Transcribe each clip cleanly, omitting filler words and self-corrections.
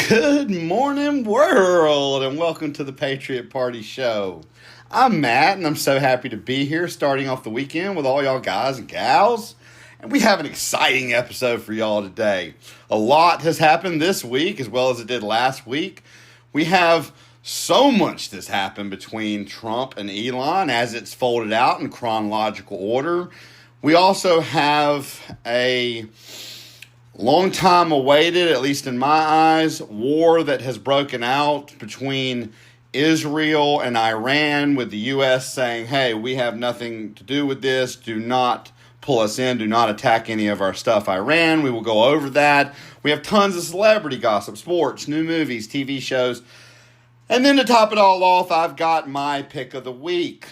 Good morning, world, and welcome to the Patriot Party show. I'm Matt, and I'm so happy to be here starting off the weekend with all y'all guys and gals. And we have an exciting episode for y'all today. A lot has happened this week as well as it did last week. We have so much that's happened between Trump and Elon as it's folded out in chronological order. We also have a long time awaited, at least in my eyes, war that has broken out between Israel and Iran, with the U.S. saying, hey, we have nothing to do with this. Do not pull us in. Do not attack any of our stuff, Iran. We will go over that. We have tons of celebrity gossip, sports, new movies, TV shows. And then to top it all off, I've got my pick of the week.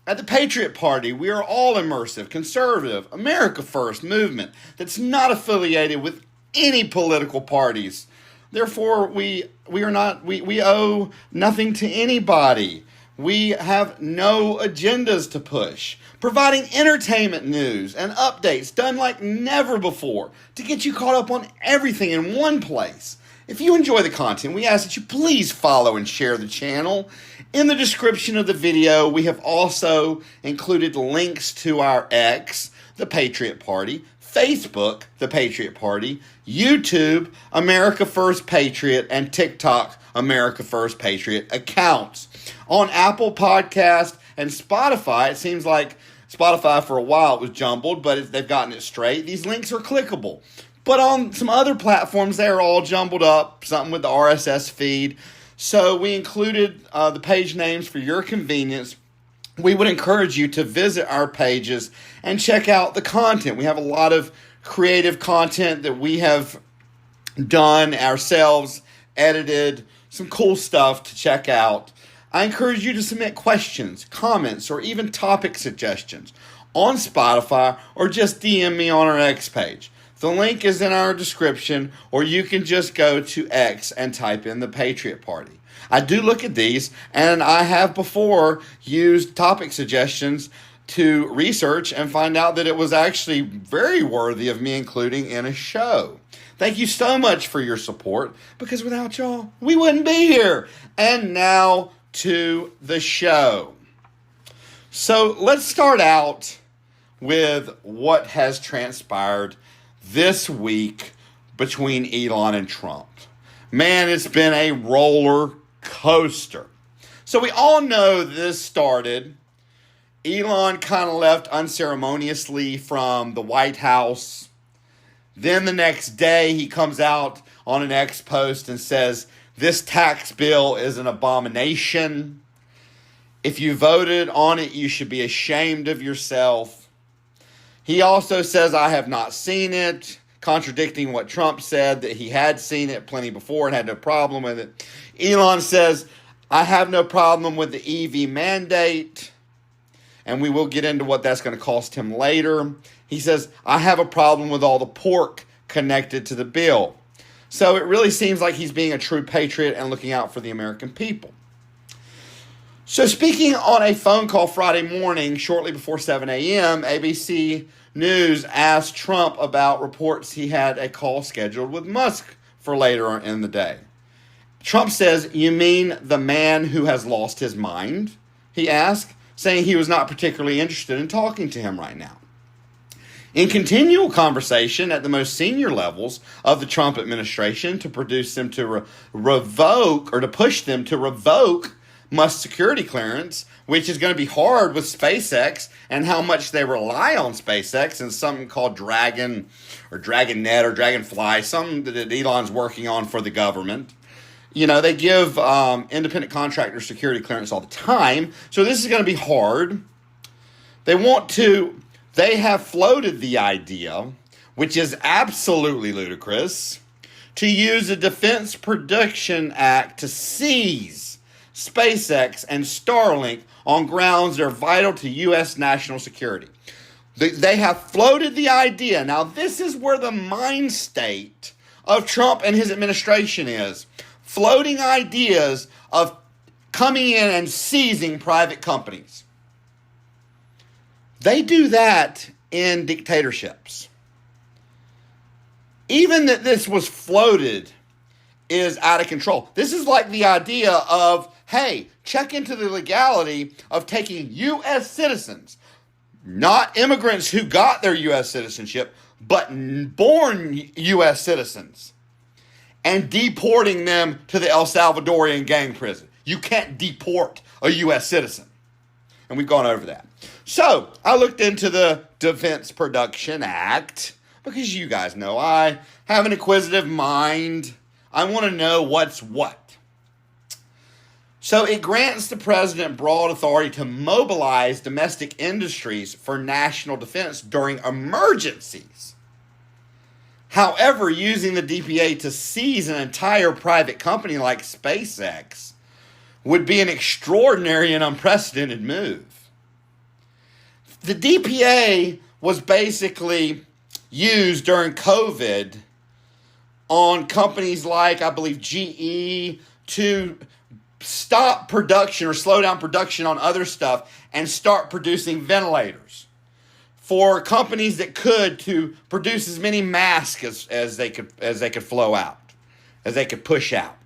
At the Patriot Party, we are all immersive, conservative, America First movement that's not affiliated with any political parties. Therefore, we owe nothing to anybody. We have no agendas to push, providing entertainment news and updates done like never before to get you caught up on everything in one place. If you enjoy the content, we ask that you please follow and share the channel. In the description of the video, we have also included links to our X, the Patriot Party, Facebook, the Patriot Party, YouTube, America First Patriot, and TikTok, America First Patriot accounts. On Apple Podcast and Spotify, it seems like Spotify for a while it was jumbled, but they've gotten it straight. These links are clickable. But on some other platforms, they are all jumbled up, something with the RSS feed. So we included the page names for your convenience. We would encourage you to visit our pages and check out the content. We have a lot of creative content that we have done ourselves, edited, some cool stuff to check out. I encourage you to submit questions, comments, or even topic suggestions on Spotify or just DM me on our X page. The link is in our description, or you can just go to X and type in the Patriot Party. I do look at these, and I have before used topic suggestions to research and find out that it was actually very worthy of me including in a show. Thank you so much for your support, because without y'all, we wouldn't be here. And now to the show. So let's start out with what has transpired this week between Elon and Trump. Man, it's been a roller coaster. So we all know this started. Elon kind of left unceremoniously from the White House. Then the next day he comes out on an X post and says, this tax bill is an abomination. If you voted on it, you should be ashamed of yourself. He also says, I have not seen it, contradicting what Trump said, that he had seen it plenty before and had no problem with it. Elon says, I have no problem with the EV mandate, and we will get into what that's going to cost him later. He says, I have a problem with all the pork connected to the bill. So it really seems like he's being a true patriot and looking out for the American people. So speaking on a phone call Friday morning, shortly before 7 a.m., ABC News asked Trump about reports he had a call scheduled with Musk for later in the day. Trump says, you mean the man who has lost his mind? He asked, saying he was not particularly interested in talking to him right now. In continual conversation at the most senior levels of the Trump administration to produce them to revoke or to push them to revoke Musk's security clearance, which is going to be hard with SpaceX and how much they rely on SpaceX and something called Dragon or DragonNet or Dragonfly, something that Elon's working on for the government. You know, they give independent contractors security clearance all the time, so this is going to be hard. They have floated the idea, which is absolutely ludicrous, to use the Defense Production Act to seize SpaceX and Starlink on grounds that are vital to U.S. national security. They have floated the idea. Now, this is where the mind state of Trump and his administration is. Floating ideas of coming in and seizing private companies. They do that in dictatorships. Even that this was floated is out of control. This is like the idea of, hey, check into the legality of taking U.S. citizens, not immigrants who got their U.S. citizenship, but born U.S. citizens, and deporting them to the El Salvadorian gang prison. You can't deport a U.S. citizen. And we've gone over that. So I looked into the Defense Production Act because you guys know I have an inquisitive mind. I want to know what's what. So it grants the president broad authority to mobilize domestic industries for national defense during emergencies. However, using the DPA to seize an entire private company like SpaceX would be an extraordinary and unprecedented move. The DPA was basically used during COVID on companies like, I believe, GE to stop production or slow down production on other stuff and start producing ventilators for companies that could to produce as many masks as they could flow out, as they could push out.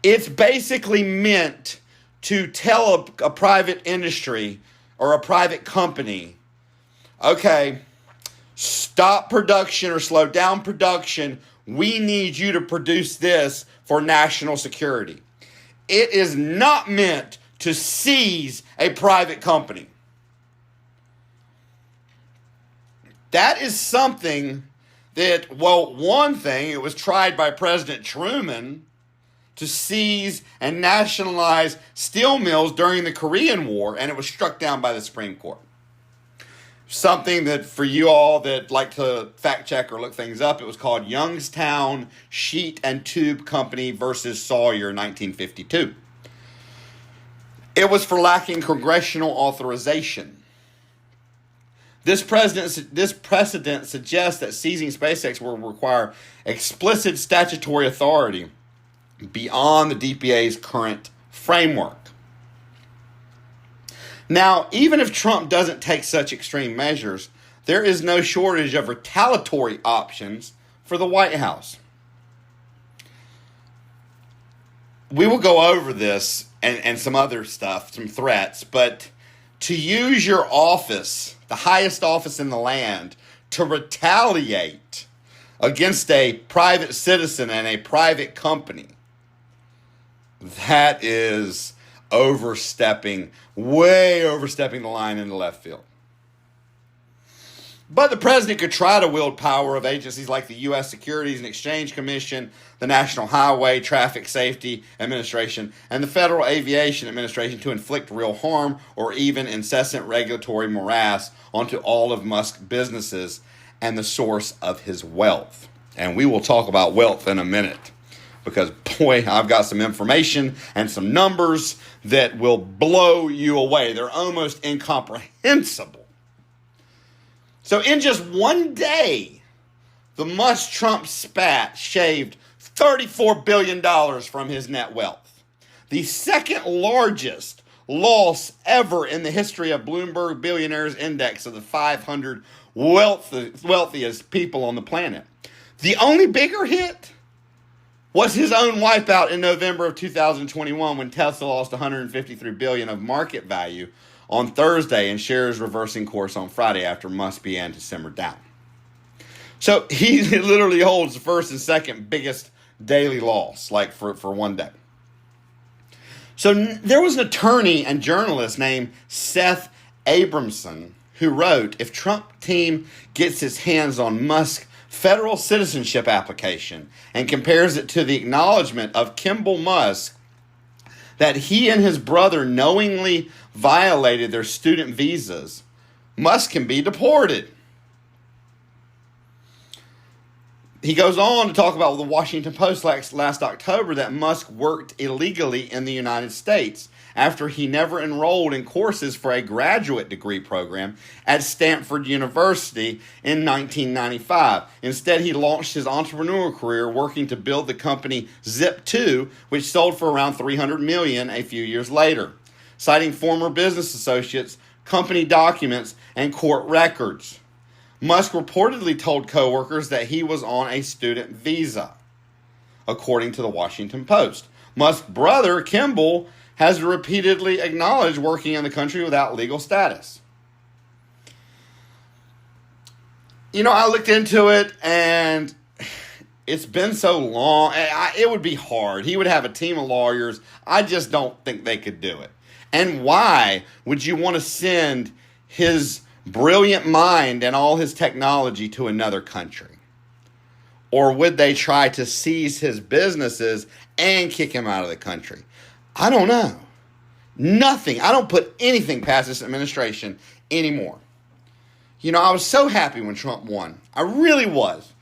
It's basically meant to tell a private industry or a private company, okay, stop production or slow down production. We need you to produce this for national security. It is not meant to seize a private company. That is something that, well, one thing, it was tried by President Truman to seize and nationalize steel mills during the Korean War, and it was struck down by the Supreme Court. Something that, for you all that like to fact check or look things up, it was called Youngstown Sheet and Tube Company versus Sawyer, 1952. It was for lacking congressional authorization. This precedent suggests that seizing SpaceX will require explicit statutory authority beyond the DPA's current framework. Now, even if Trump doesn't take such extreme measures, there is no shortage of retaliatory options for the White House. We will go over this and some other stuff, some threats, but to use your office, the highest office in the land, to retaliate against a private citizen and a private company, that is way overstepping the line into left field. But the president could try to wield power of agencies like the U.S. Securities and Exchange Commission, the National Highway Traffic Safety Administration, and the Federal Aviation Administration to inflict real harm or even incessant regulatory morass onto all of Musk's businesses and the source of his wealth. And we will talk about wealth in a minute, because, boy, I've got some information and some numbers that will blow you away. They're almost incomprehensible. So in just one day, the Musk-Trump spat shaved $34 billion from his net wealth. The second largest loss ever in the history of Bloomberg Billionaires Index of the 500 wealthiest people on the planet. The only bigger hit was his own wipeout in November of 2021 when Tesla lost $153 billion of market value on Thursday and shares reversing course on Friday after Musk began to simmer down. So he literally holds the first and second biggest daily loss, like for one day. So there was an attorney and journalist named Seth Abramson who wrote, if Trump team gets its hands on Musk's federal citizenship application and compares it to the acknowledgement of Kimball Musk that he and his brother knowingly violated their student visas, Musk can be deported. He goes on to talk about the Washington Post last October that Musk worked illegally in the United States after he never enrolled in courses for a graduate degree program at Stanford University in 1995. Instead, he launched his entrepreneurial career working to build the company Zip2, which sold for around $300 million a few years later, citing former business associates, company documents, and court records. Musk reportedly told coworkers that he was on a student visa. according to the Washington Post. Musk's brother, Kimball, has repeatedly acknowledged working in the country without legal status. I looked into it, and it's been so long. It would be hard. He would have a team of lawyers. I just don't think they could do it. And why would you want to send his brilliant mind and all his technology to another country? Or would they try to seize his businesses and kick him out of the country? I don't know. Nothing. I don't put anything past this administration anymore. I was so happy when Trump won. I really was.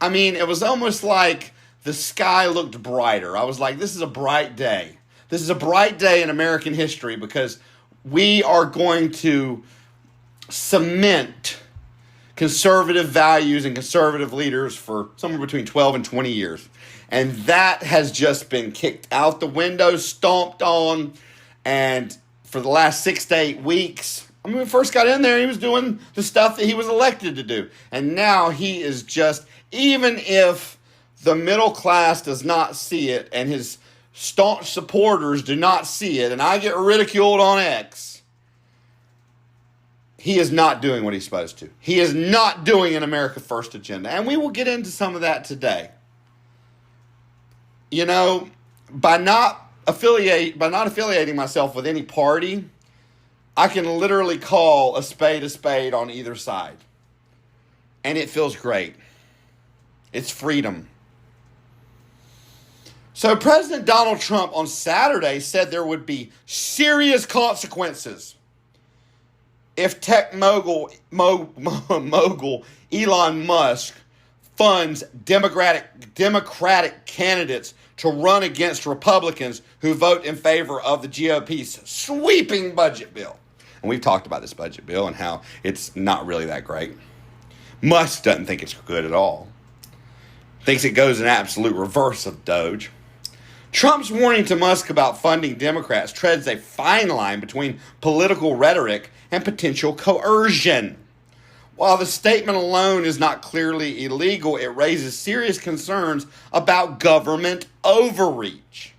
It was almost like the sky looked brighter. I was like, this is a bright day. This is a bright day in American history because we are going to cement conservative values and conservative leaders for somewhere between 12 and 20 years. And that has just been kicked out the window, stomped on. And for the last 6 to 8 weeks, when we first got in there, he was doing the stuff that he was elected to do. And now he is just, even if the middle class does not see it and his staunch supporters do not see it, and I get ridiculed on X, he is not doing what he's supposed to. He is not doing an America First agenda. And we will get into some of that today. By not affiliating myself with any party, I can literally call a spade on either side. And it feels great. It's freedom. So President Donald Trump on Saturday said there would be serious consequences if tech mogul Elon Musk funds Democratic candidates to run against Republicans who vote in favor of the GOP's sweeping budget bill. And we've talked about this budget bill and how it's not really that great. Musk doesn't think it's good at all. Thinks it goes in absolute reverse of Doge. Trump's warning to Musk about funding Democrats treads a fine line between political rhetoric and potential coercion. While the statement alone is not clearly illegal, it raises serious concerns about government overreach.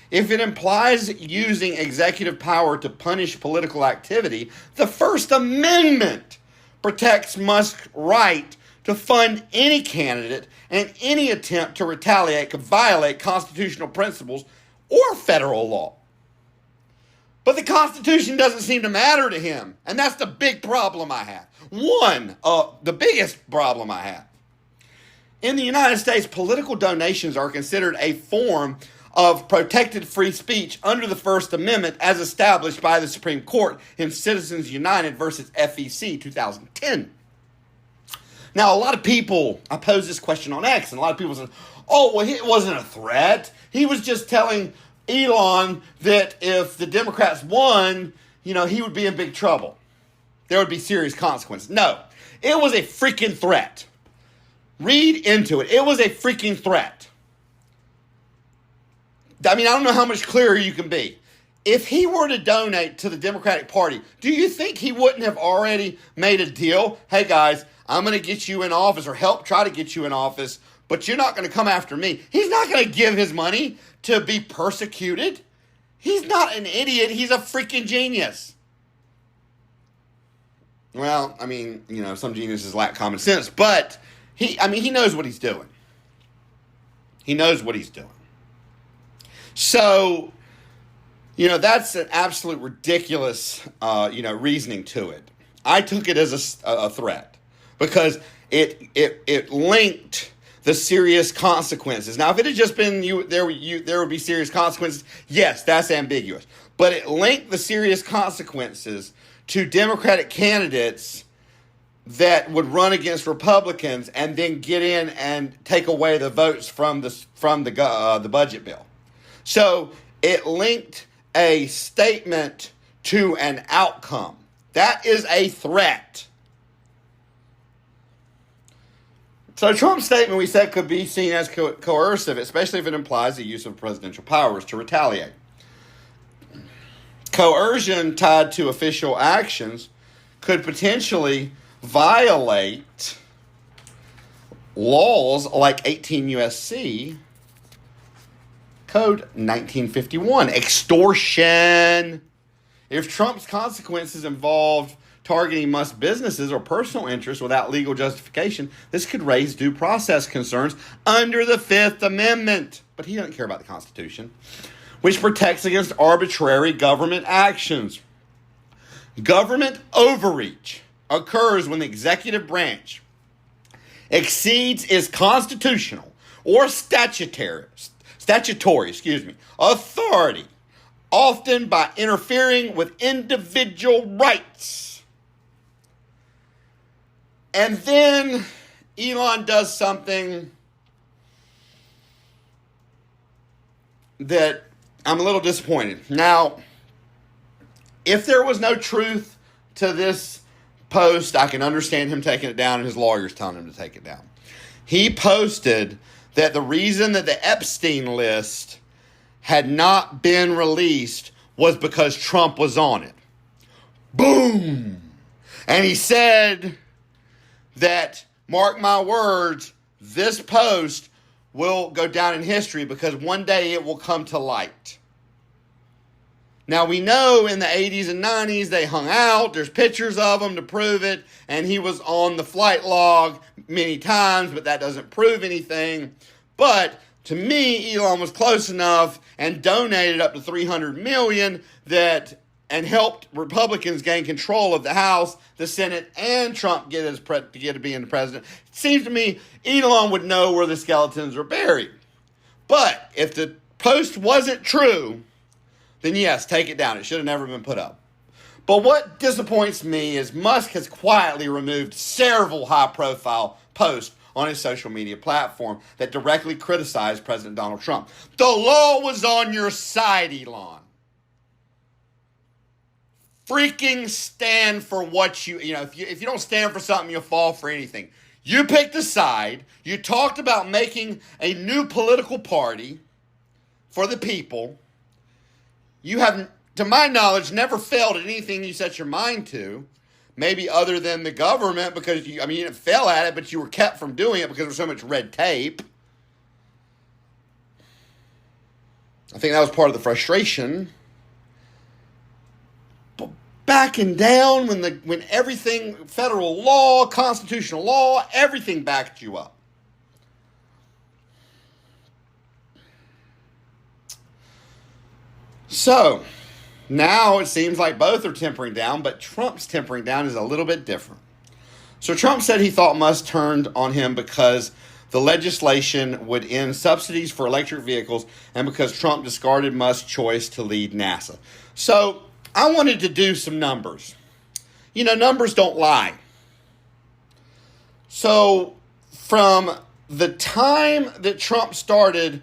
If it implies using executive power to punish political activity, the First Amendment protects Musk's right to fund any candidate, and any attempt to retaliate could violate constitutional principles or federal law. But the Constitution doesn't seem to matter to him, and that's the big problem I have. The biggest problem I have. In the United States, political donations are considered a form of protected free speech under the First Amendment as established by the Supreme Court in Citizens United versus FEC 2010. Now, a lot of people, I posed this question on X, and a lot of people said, it wasn't a threat. He was just telling Elon that if the Democrats won, he would be in big trouble. There would be serious consequences. No, it was a freaking threat. Read into it. It was a freaking threat. I don't know how much clearer you can be. If he were to donate to the Democratic Party, do you think he wouldn't have already made a deal? Hey, guys, I'm going to get you in office or help try to get you in office, but you're not going to come after me. He's not going to give his money to be persecuted. He's not an idiot. He's a freaking genius. Well, some geniuses lack common sense, but he knows what he's doing. He knows what he's doing. So, that's an absolute ridiculous, reasoning to it. I took it as a threat because it linked the serious consequences. Now, if it had just been there would be serious consequences. Yes, that's ambiguous. But it linked the serious consequences to Democratic candidates that would run against Republicans and then get in and take away the votes from the budget bill. So it linked a statement to an outcome. That is a threat. So Trump's statement, we said, could be seen as coercive, especially if it implies the use of presidential powers to retaliate. Coercion tied to official actions could potentially violate laws like 18 U.S.C. Code 1951, extortion. If Trump's consequences involved targeting most businesses or personal interests without legal justification, this could raise due process concerns under the Fifth Amendment. But he doesn't care about the Constitution, which protects against arbitrary government actions. Government overreach occurs when the executive branch exceeds its constitutional or statutory authority, often by interfering with individual rights. And then Elon does something that I'm a little disappointed. Now, if there was no truth to this post, I can understand him taking it down and his lawyers telling him to take it down. He posted that the reason that the Epstein list had not been released was because Trump was on it. Boom! And he said that, mark my words, this post will go down in history because one day it will come to light. Now, we know in the 80s and 90s they hung out. There's pictures of him to prove it. And he was on the flight log many times, but that doesn't prove anything. But to me, Elon was close enough and donated up to $300 million and helped Republicans gain control of the House, the Senate, and Trump get to being the president. It seems to me Elon would know where the skeletons are buried. But if the post wasn't true, then yes, take it down. It should have never been put up. But what disappoints me is Musk has quietly removed several high-profile posts on his social media platform that directly criticized President Donald Trump. The law was on your side, Elon. Freaking stand for what if you don't stand for something, you'll fall for anything. You picked a side. You talked about making a new political party for the people. You have, to my knowledge, never failed at anything you set your mind to. Maybe other than the government, because you didn't fail at it, but you were kept from doing it because there was so much red tape. I think that was part of the frustration. But backing down when everything, federal law, constitutional law, everything backed you up. So, now it seems like both are tempering down, but Trump's tempering down is a little bit different. So Trump said he thought Musk turned on him because the legislation would end subsidies for electric vehicles and because Trump discarded Musk's choice to lead NASA. So I wanted to do some numbers. Numbers don't lie. So from the time that Trump started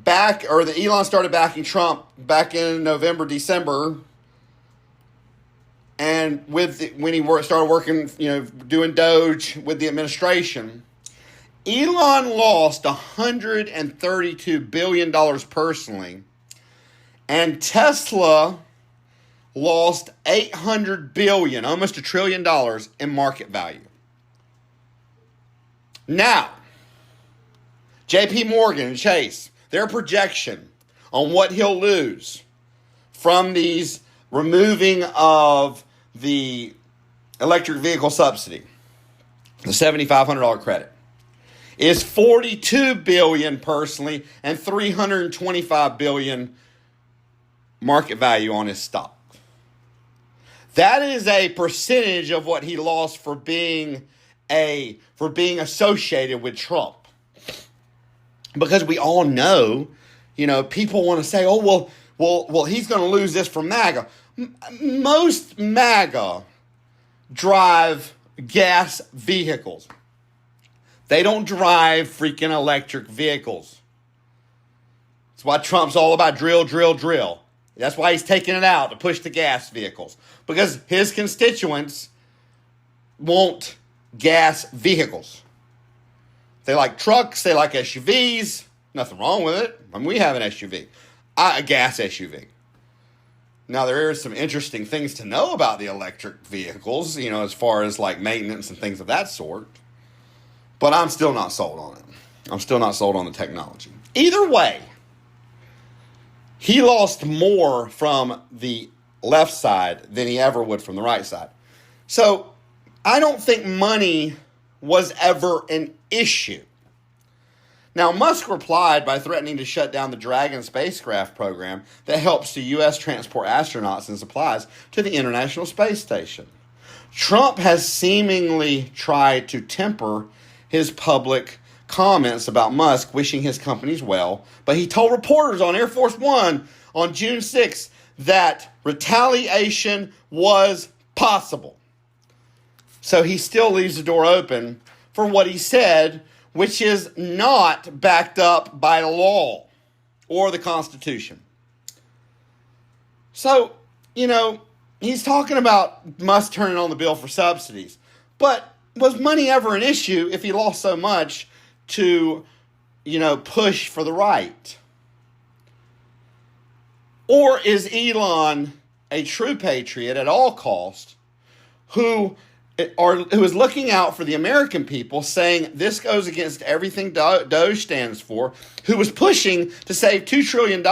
Elon started backing Trump back in November, December, and when he started working, doing Doge with the administration, Elon lost $132 billion personally, and Tesla lost $800 billion, almost $1 trillion in market value. Now, J.P. Morgan and Chase, their projection on what he'll lose from these removing of the electric vehicle subsidy, the $7,500 credit, is $42 billion personally and $325 billion market value on his stock. That is a percentage of what he lost for being associated with Trump. Because we all know, people want to say, oh, well, he's going to lose this for MAGA. Most MAGA drive gas vehicles. They don't drive freaking electric vehicles. That's why Trump's all about drill, drill, drill. That's why he's taking it out to push the gas vehicles. Because his constituents want gas vehicles. They like trucks. They like SUVs. Nothing wrong with it. We have an SUV. A gas SUV. Now, there are some interesting things to know about the electric vehicles, as far as like maintenance and things of that sort. But I'm still not sold on it. I'm still not sold on the technology. Either way, he lost more from the left side than he ever would from the right side. So I don't think money was ever an issue. Now, Musk replied by threatening to shut down the Dragon spacecraft program that helps the U.S. transport astronauts and supplies to the International Space Station. Trump has seemingly tried to temper his public comments about Musk wishing his companies well, but he told reporters on Air Force One on June 6th that retaliation was possible. So he still leaves the door open for what he said, which is not backed up by law or the Constitution. So, he's talking about Musk turning on the bill for subsidies. But was money ever an issue if he lost so much to, push for the right? Or is Elon a true patriot at all costs who is looking out for the American people, saying this goes against everything Doge stands for, who was pushing to save $2 trillion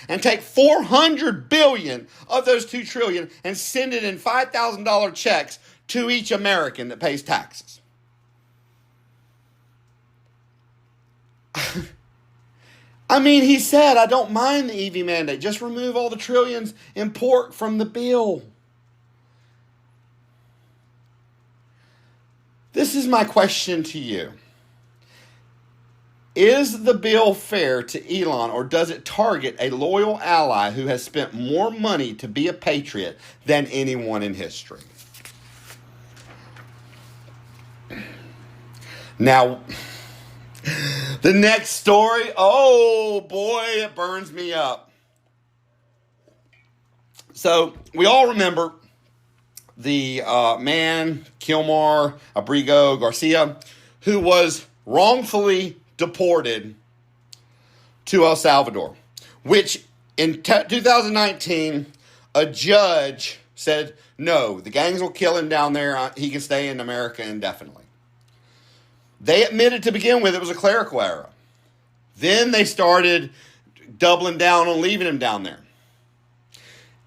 and take $400 billion of those $2 trillion and send it in $5,000 checks to each American that pays taxes? I mean, he said, I don't mind the EV mandate. Just remove all the trillions in pork from the bill. This is my question to you. Is the bill fair to Elon, or does it target a loyal ally who has spent more money to be a patriot than anyone in history? Now, the next story, oh boy, it burns me up. So, we all remember the man, Kilmar Abrigo Garcia, who was wrongfully deported to El Salvador, which in 2019, a judge said, no, the gangs will kill him down there. He can stay in America indefinitely. They admitted to begin with it was a clerical error. Then they started doubling down on leaving him down there.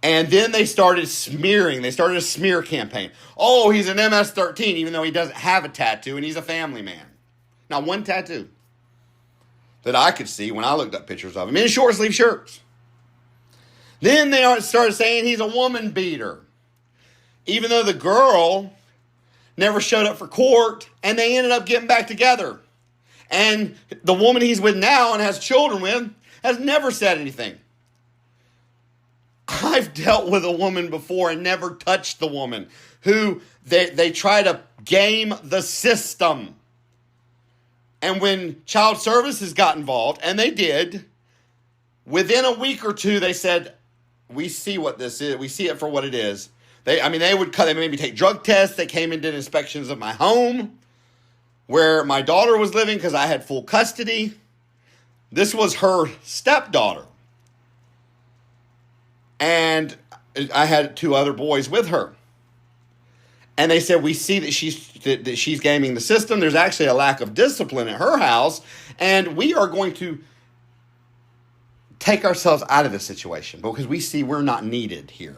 And then they started smearing. They started a smear campaign. Oh, he's an MS-13, even though he doesn't have a tattoo, and he's a family man. Not one tattoo that I could see when I looked up pictures of him in short sleeve shirts. Then they started saying he's a woman beater, even though the girl never showed up for court, and they ended up getting back together. And the woman he's with now and has children with has never said anything. I've dealt with a woman before and never touched the woman who they try to game the system. And when child services got involved, and they did, within a week or two, they said, we see what this is. We see it for what it is. They made me take drug tests. They came and did inspections of my home where my daughter was living because I had full custody. This was her stepdaughter. And I had 2 other boys with her. And they said, we see that she's gaming the system. There's actually a lack of discipline at her house. And we are going to take ourselves out of this situation because we see we're not needed here.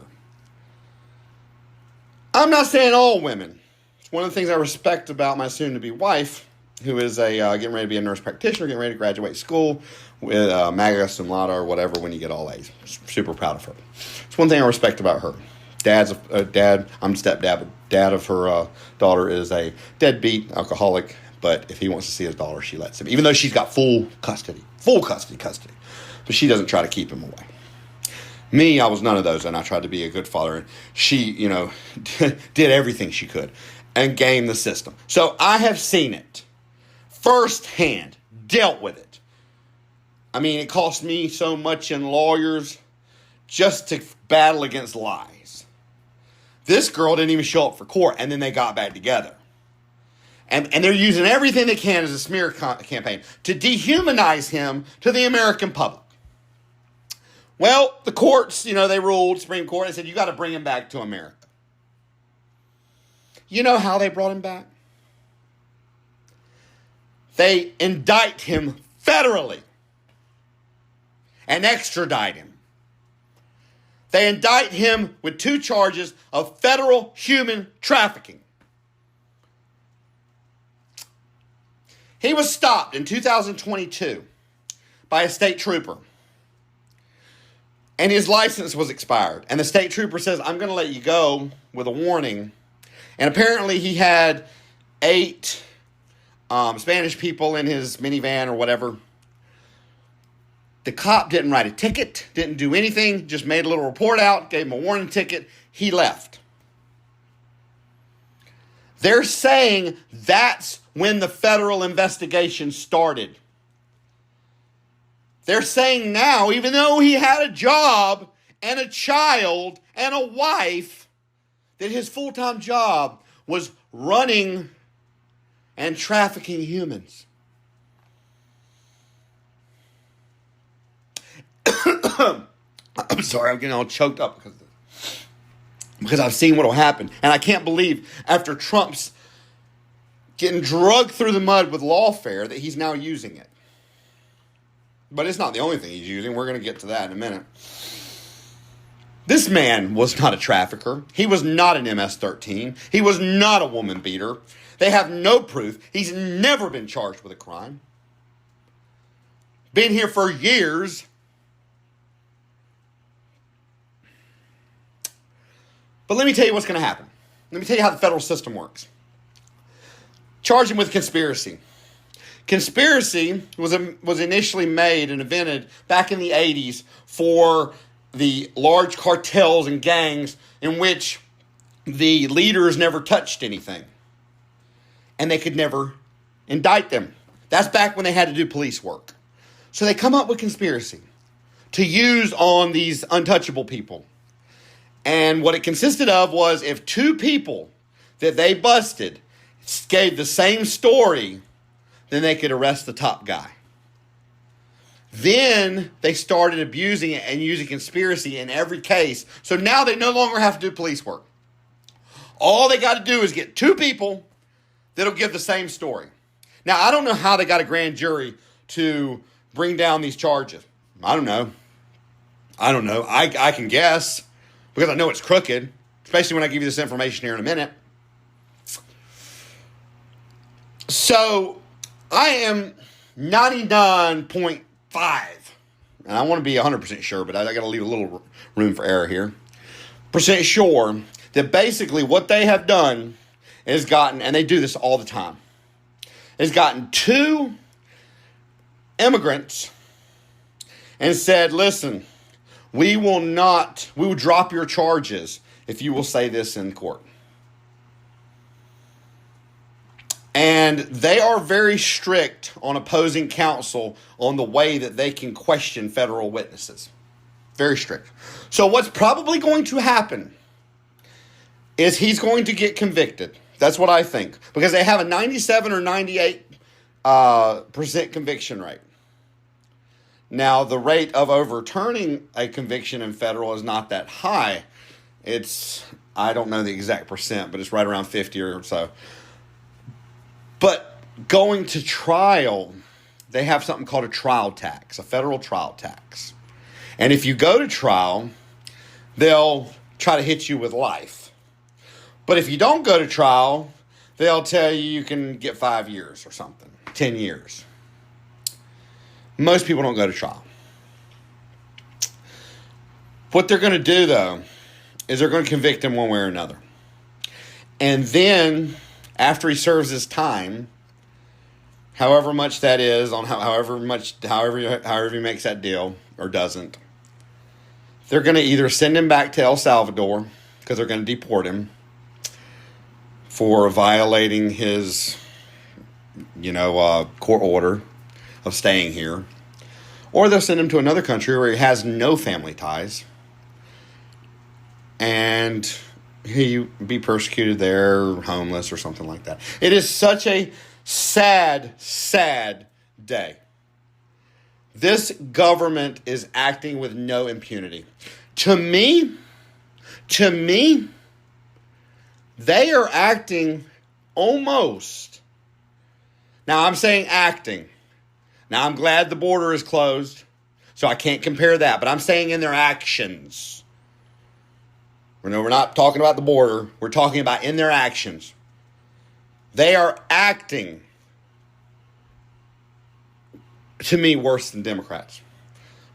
I'm not saying all women. It's one of the things I respect about my soon-to-be wife, who is getting ready to be a nurse practitioner, getting ready to graduate school with magna cum laude or whatever when you get all A's. Super proud of her. It's one thing I respect about her. Dad's a dad. I'm stepdad, but dad of her daughter is a deadbeat alcoholic. But if he wants to see his daughter, she lets him, even though she's got full custody. But she doesn't try to keep him away. Me, I was none of those, and I tried to be a good father. And she, did everything she could and gamed the system. So I have seen it firsthand, dealt with it. I mean, it cost me so much in lawyers just to battle against lies. This girl didn't even show up for court, and then they got back together. And they're using everything they can as a smear campaign to dehumanize him to the American public. Well, the courts, they ruled, Supreme Court, they said, you got to bring him back to America. You know how they brought him back? They indict him federally and extradite him They indict him with 2 charges of federal human trafficking. He was stopped in 2022 by a state trooper. And his license was expired. And the state trooper says, I'm going to let you go with a warning. And apparently he had 8 Spanish people in his minivan or whatever. The cop didn't write a ticket, didn't do anything, just made a little report out, gave him a warning ticket. He left. They're saying that's when the federal investigation started. They're saying now, even though he had a job and a child and a wife, that his full-time job was running and trafficking humans. I'm sorry, I'm getting all choked up because I've seen what will happen. And I can't believe after Trump's getting drugged through the mud with lawfare that he's now using it. But it's not the only thing he's using. We're going to get to that in a minute. This man was not a trafficker. He was not an MS-13. He was not a woman beater. They have no proof. He's never been charged with a crime. Been here for years. But let me tell you what's going to happen. Let me tell you how the federal system works. Charge him with conspiracy. Conspiracy was initially made and invented back in the 80s for the large cartels and gangs in which the leaders never touched anything. And they could never indict them. That's back when they had to do police work. So they come up with conspiracy to use on these untouchable people. And what it consisted of was if 2 people that they busted gave the same story, then they could arrest the top guy. Then they started abusing it and using conspiracy in every case. So now they no longer have to do police work. All they got to do is get 2 people that'll give the same story. Now, I don't know how they got a grand jury to bring down these charges. I don't know. I can guess because I know it's crooked, especially when I give you this information here in a minute. So I am 99.5, and I want to be 100% sure, but I got to leave a little room for error here, percent sure that basically what they have done is gotten, and they do this all the time, is gotten 2 immigrants and said, listen, we will drop your charges if you will say this in court. And they are very strict on opposing counsel on the way that they can question federal witnesses. Very strict. So what's probably going to happen is he's going to get convicted. That's what I think. Because they have a 97 or 98% conviction rate. Now, the rate of overturning a conviction in federal is not that high. I don't know the exact percent, but it's right around 50 or so. But going to trial, they have something called a trial tax, a federal trial tax. And if you go to trial, they'll try to hit you with life. But if you don't go to trial, they'll tell you can get 5 years or something, 10 years. Most people don't go to trial. What they're going to do, though, is they're going to convict him one way or another. And then after he serves his time, however much that is, on however he makes that deal or doesn't, they're going to either send him back to El Salvador because they're going to deport him for violating his, court order of staying here, or they'll send him to another country where he has no family ties, and he be persecuted there, homeless, or something like that. It is such a sad, sad day. This government is acting with no impunity. To me, they are acting almost. Now, I'm saying acting. Now, I'm glad the border is closed, so I can't compare that. But I'm saying in their actions, No, we're not talking about the border. We're talking about in their actions. They are acting, to me, worse than Democrats.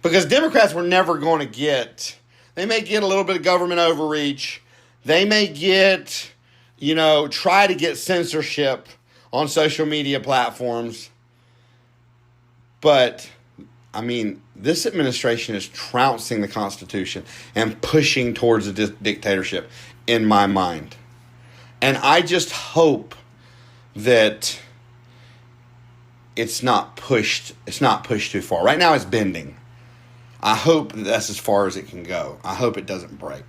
Because Democrats were never going to get, they may get a little bit of government overreach. They may get, try to get censorship on social media platforms. But, this administration is trouncing the Constitution and pushing towards a dictatorship in my mind. And I just hope that it's not pushed too far. Right now it's bending. I hope that's as far as it can go. I hope it doesn't break.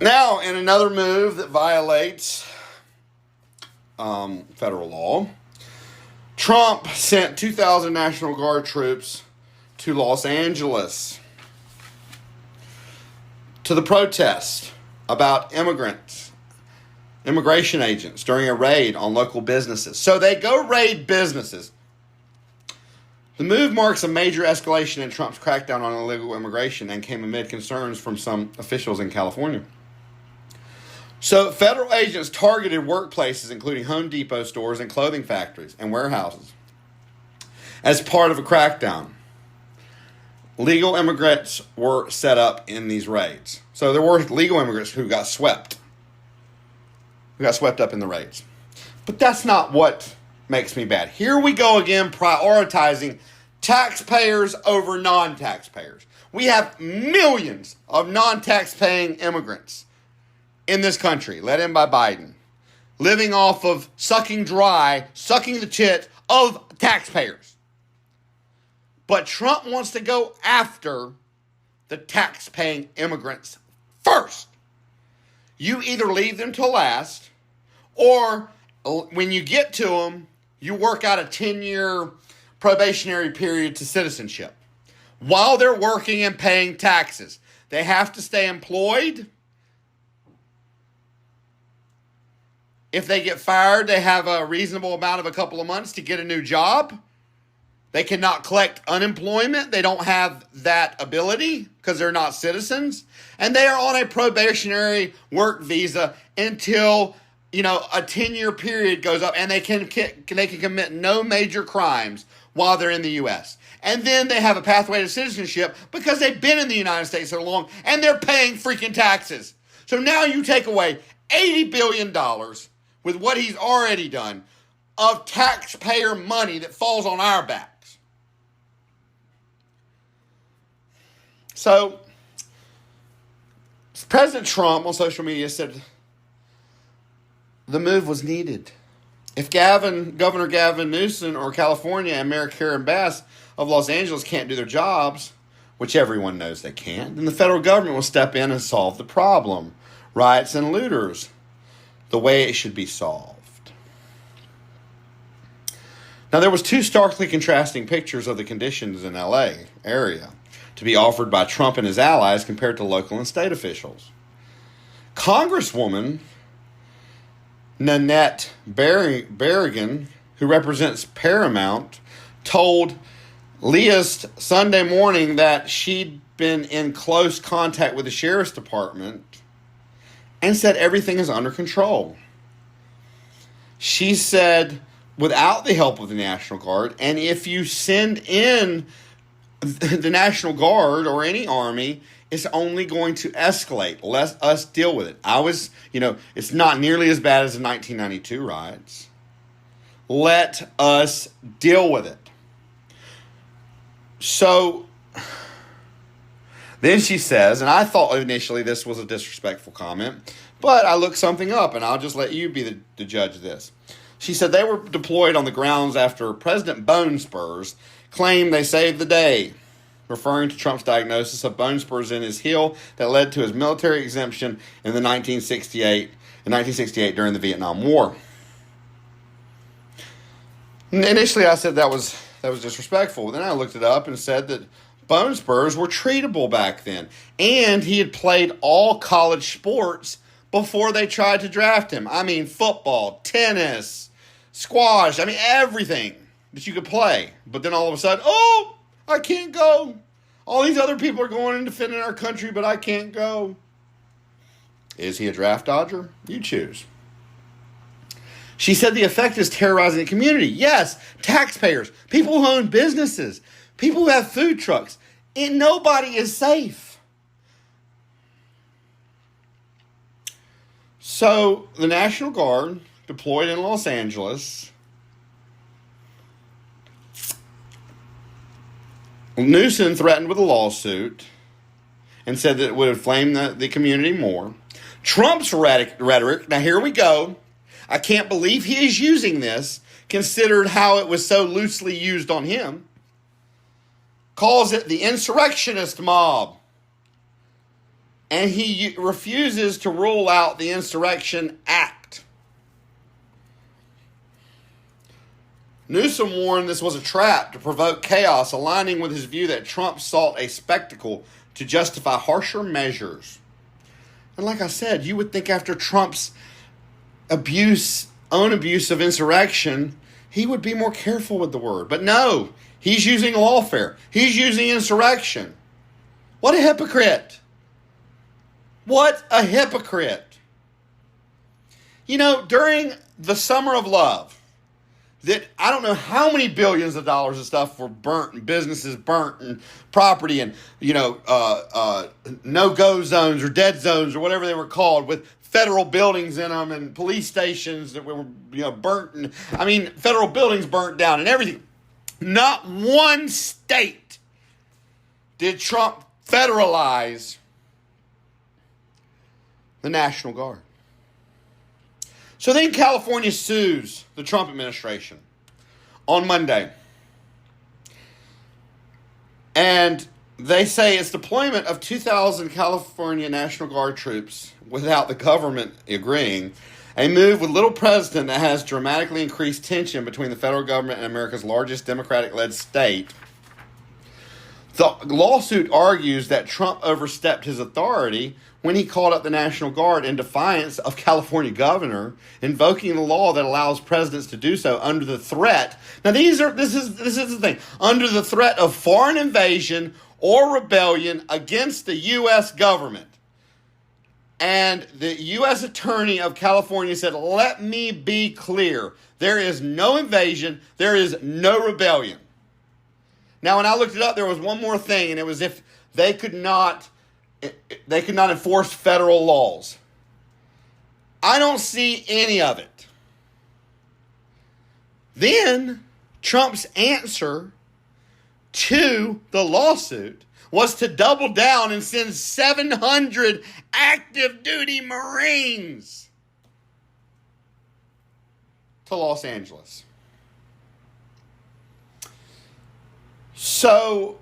Now, in another move that violates federal law, Trump sent 2,000 National Guard troops to Los Angeles to the protest about immigration agents during a raid on local businesses. So they go raid businesses. The move marks a major escalation in Trump's crackdown on illegal immigration and came amid concerns from some officials in California. So federal agents targeted workplaces, including Home Depot stores and clothing factories and warehouses, as part of a crackdown. Legal immigrants were set up in these raids. So there were legal immigrants who got swept up in the raids. But that's not what makes me bad. Here we go again, prioritizing taxpayers over non-taxpayers. We have millions of non-tax-paying immigrants in this country, led in by Biden, living off of sucking the tit of taxpayers. But Trump wants to go after the tax-paying immigrants first. You either leave them to last, or when you get to them, you work out a 10-year probationary period to citizenship. While they're working and paying taxes, they have to stay employed. If they get fired, they have a reasonable amount of a couple of months to get a new job. They cannot collect unemployment. They don't have that ability because they're not citizens. And they are on a probationary work visa until, a 10-year period goes up, and they can commit no major crimes while they're in the U.S. And then they have a pathway to citizenship because they've been in the United States so long and they're paying freaking taxes. So now you take away $80 billion with what he's already done of taxpayer money that falls on our backs. So, President Trump on social media said the move was needed. If Governor Gavin Newsom or California and Mayor Karen Bass of Los Angeles can't do their jobs, which everyone knows they can't, then the federal government will step in and solve the problem. Riots and looters, the way it should be solved. Now, there was two starkly contrasting pictures of the conditions in LA area to be offered by Trump and his allies compared to local and state officials. Congresswoman Nanette Berrigan, who represents Paramount, told Leist Sunday morning that she'd been in close contact with the sheriff's department and said everything is under control. She said, without the help of the National Guard, and if you send in the National Guard or any army, it's only going to escalate. Let us deal with it. It's not nearly as bad as the 1992 riots. Let us deal with it. So, then she says, and I thought initially this was a disrespectful comment, but I looked something up, and I'll just let you be the judge of this. She said they were deployed on the grounds after President Bone Spurs claimed they saved the day, referring to Trump's diagnosis of bone spurs in his heel that led to his military exemption in 1968 during the Vietnam War. Initially, I said that was disrespectful. Then I looked it up and said that bone spurs were treatable back then, and he had played all college sports before they tried to draft him. Football, tennis, squash, everything that you could play. But then all of a sudden, I can't go. All these other people are going and defending our country, but I can't go. Is he a draft dodger? You choose. She said the effect is terrorizing the community. Yes, taxpayers, people who own businesses, people who have food trucks. And nobody is safe. So the National Guard deployed in Los Angeles. Newsom threatened with a lawsuit and said that it would inflame the community more. Trump's rhetoric, now here we go. I can't believe he is using this, considered how it was so loosely used on him. Calls it the insurrectionist mob. And he refuses to rule out the Insurrection Act. Newsom warned this was a trap to provoke chaos, aligning with his view that Trump sought a spectacle to justify harsher measures. And like I said, you would think after Trump's own abuse of insurrection, he would be more careful with the word. But no, he's using lawfare. He's using insurrection. What a hypocrite. What a hypocrite. You know, during the Summer of Love, that I don't know how many billions of dollars of stuff were burnt and businesses burnt and property and, no-go zones or dead zones or whatever they were called with federal buildings in them and police stations that were, burnt. And, federal buildings burnt down and everything. Not one state did Trump federalize the National Guard. So then California sues the Trump administration on Monday. And they say its deployment of 2,000 California National Guard troops without the government agreeing, a move with little precedent that has dramatically increased tension between the federal government and America's largest Democratic-led state. The lawsuit argues that Trump overstepped his authority when he called up the National Guard in defiance of California governor, invoking the law that allows presidents to do so under the threat. Now, this is the thing. Under the threat of foreign invasion or rebellion against the U.S. government. And the U.S. Attorney of California said, let me be clear. There is no invasion. There is no rebellion. Now, when I looked it up, there was one more thing, and it was if they could not enforce federal laws. I don't see any of it. Then, Trump's answer to the lawsuit was to double down and send 700 active duty Marines to Los Angeles. So,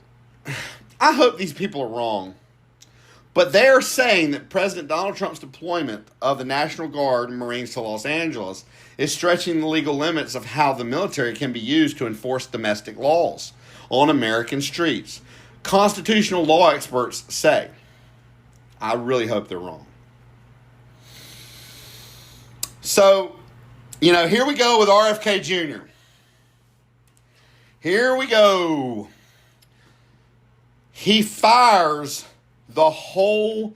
I hope these people are wrong. But they're saying that President Donald Trump's deployment of the National Guard and Marines to Los Angeles is stretching the legal limits of how the military can be used to enforce domestic laws on American streets. Constitutional law experts say. I really hope they're wrong. So, here we go with RFK Jr. Here we go. He fires the whole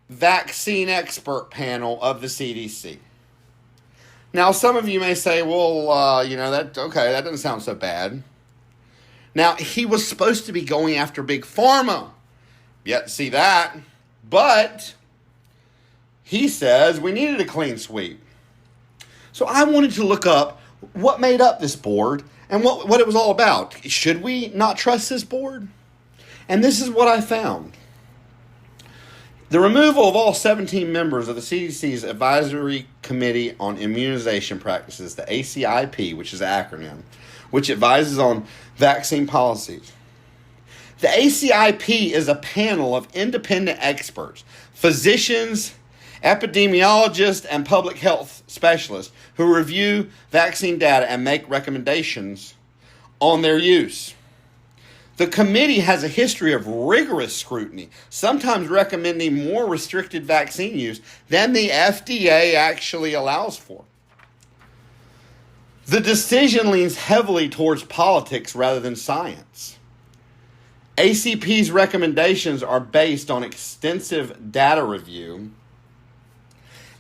vaccine expert panel of the CDC. Now, some of you may say, well, that doesn't sound so bad. Now, he was supposed to be going after Big Pharma. Yet, see that. But he says we needed a clean sweep. So I wanted to look up what made up this board and what it was all about. Should we not trust this board? And this is what I found. The removal of all 17 members of the CDC's Advisory Committee on Immunization Practices, the ACIP, which is an acronym, which advises on vaccine policies. The ACIP is a panel of independent experts, physicians, epidemiologists, and public health specialists who review vaccine data and make recommendations on their use. The committee has a history of rigorous scrutiny, sometimes recommending more restricted vaccine use than the FDA actually allows for. The decision leans heavily towards politics rather than science. ACP's recommendations are based on extensive data review,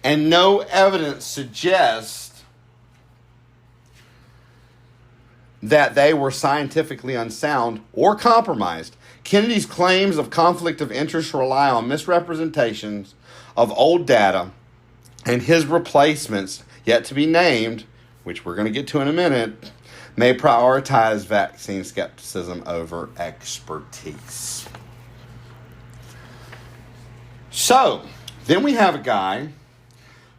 and no evidence suggests that they were scientifically unsound or compromised. Kennedy's claims of conflict of interest rely on misrepresentations of old data, and his replacements, yet to be named, which we're going to get to in a minute, may prioritize vaccine skepticism over expertise. So, then we have a guy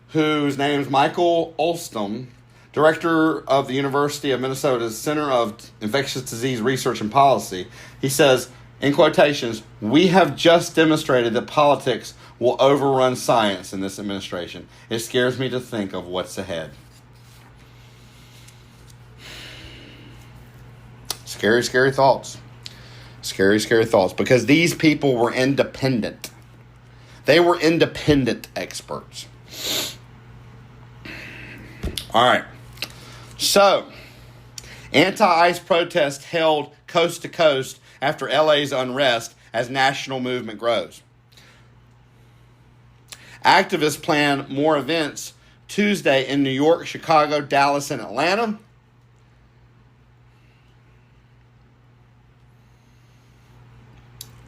whose name is Michael Olstom, director of the University of Minnesota's Center of Infectious Disease Research and Policy. He says, in quotations, "We have just demonstrated that politics will overrun science in this administration. It scares me to think of what's ahead." Scary, scary thoughts. Scary, scary thoughts. Because these people were independent. They were independent experts. All right. So, anti-ICE protests held coast to coast after LA's unrest as national movement grows. Activists plan more events Tuesday in New York, Chicago, Dallas, and Atlanta.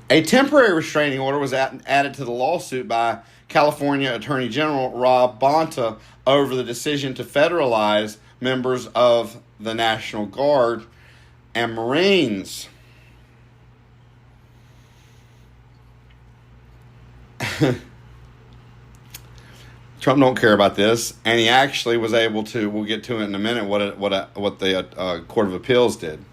A temporary restraining order was added to the lawsuit by California Attorney General Rob Bonta over the decision to federalize members of the National Guard and Marines. Trump don't care about this, and he actually was able to. We'll get to it in a minute. What the Court of Appeals did.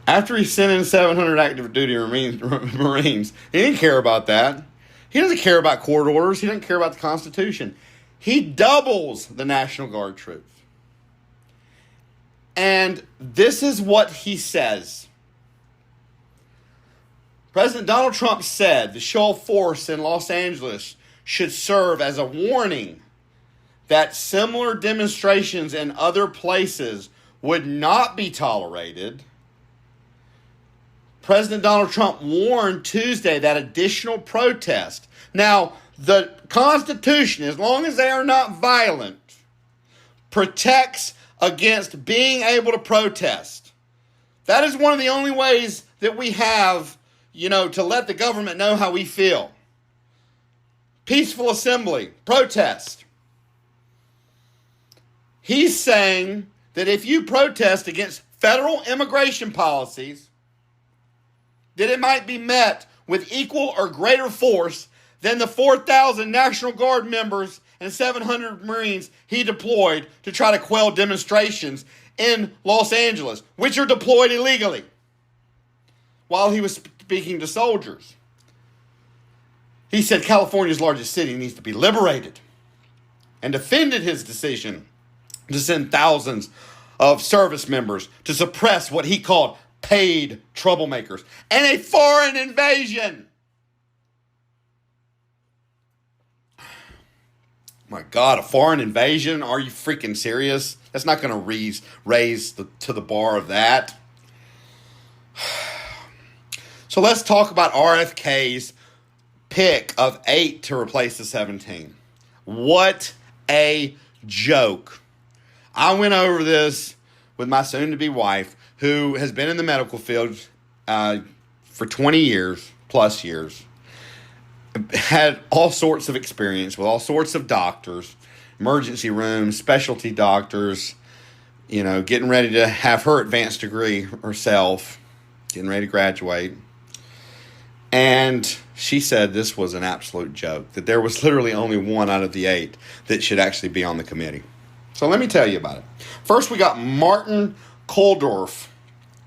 After he sent in 700 active duty Marines, he didn't care about that. He doesn't care about court orders. He doesn't care about the Constitution. He doubles the National Guard troops. And this is what he says. President Donald Trump said the show of force in Los Angeles should serve as a warning that similar demonstrations in other places would not be tolerated. President Donald Trump warned Tuesday that additional protest. Now, the Constitution, as long as they are not violent, protects against being able to protest. That is one of the only ways that we have, to let the government know how we feel. Peaceful assembly, protest. He's saying that if you protest against federal immigration policies, that it might be met with equal or greater force than the 4,000 National Guard members and 700 Marines he deployed to try to quell demonstrations in Los Angeles, which are deployed illegally, while he was speaking to soldiers. He said California's largest city needs to be liberated and defended his decision to send thousands of service members to suppress what he called paid troublemakers and a foreign invasion. My God, a foreign invasion? Are you freaking serious? That's not going to raise to the bar of that. So let's talk about RFK's pick of 8 to replace the 17. What a joke. I went over this with my soon-to-be wife, who has been in the medical field for 20 years, plus years, had all sorts of experience with all sorts of doctors, emergency rooms, specialty doctors, getting ready to have her advanced degree herself, getting ready to graduate. And she said this was an absolute joke, that there was literally only 1 out of the 8 that should actually be on the committee. So let me tell you about it. First, we got Martin Kulldorff,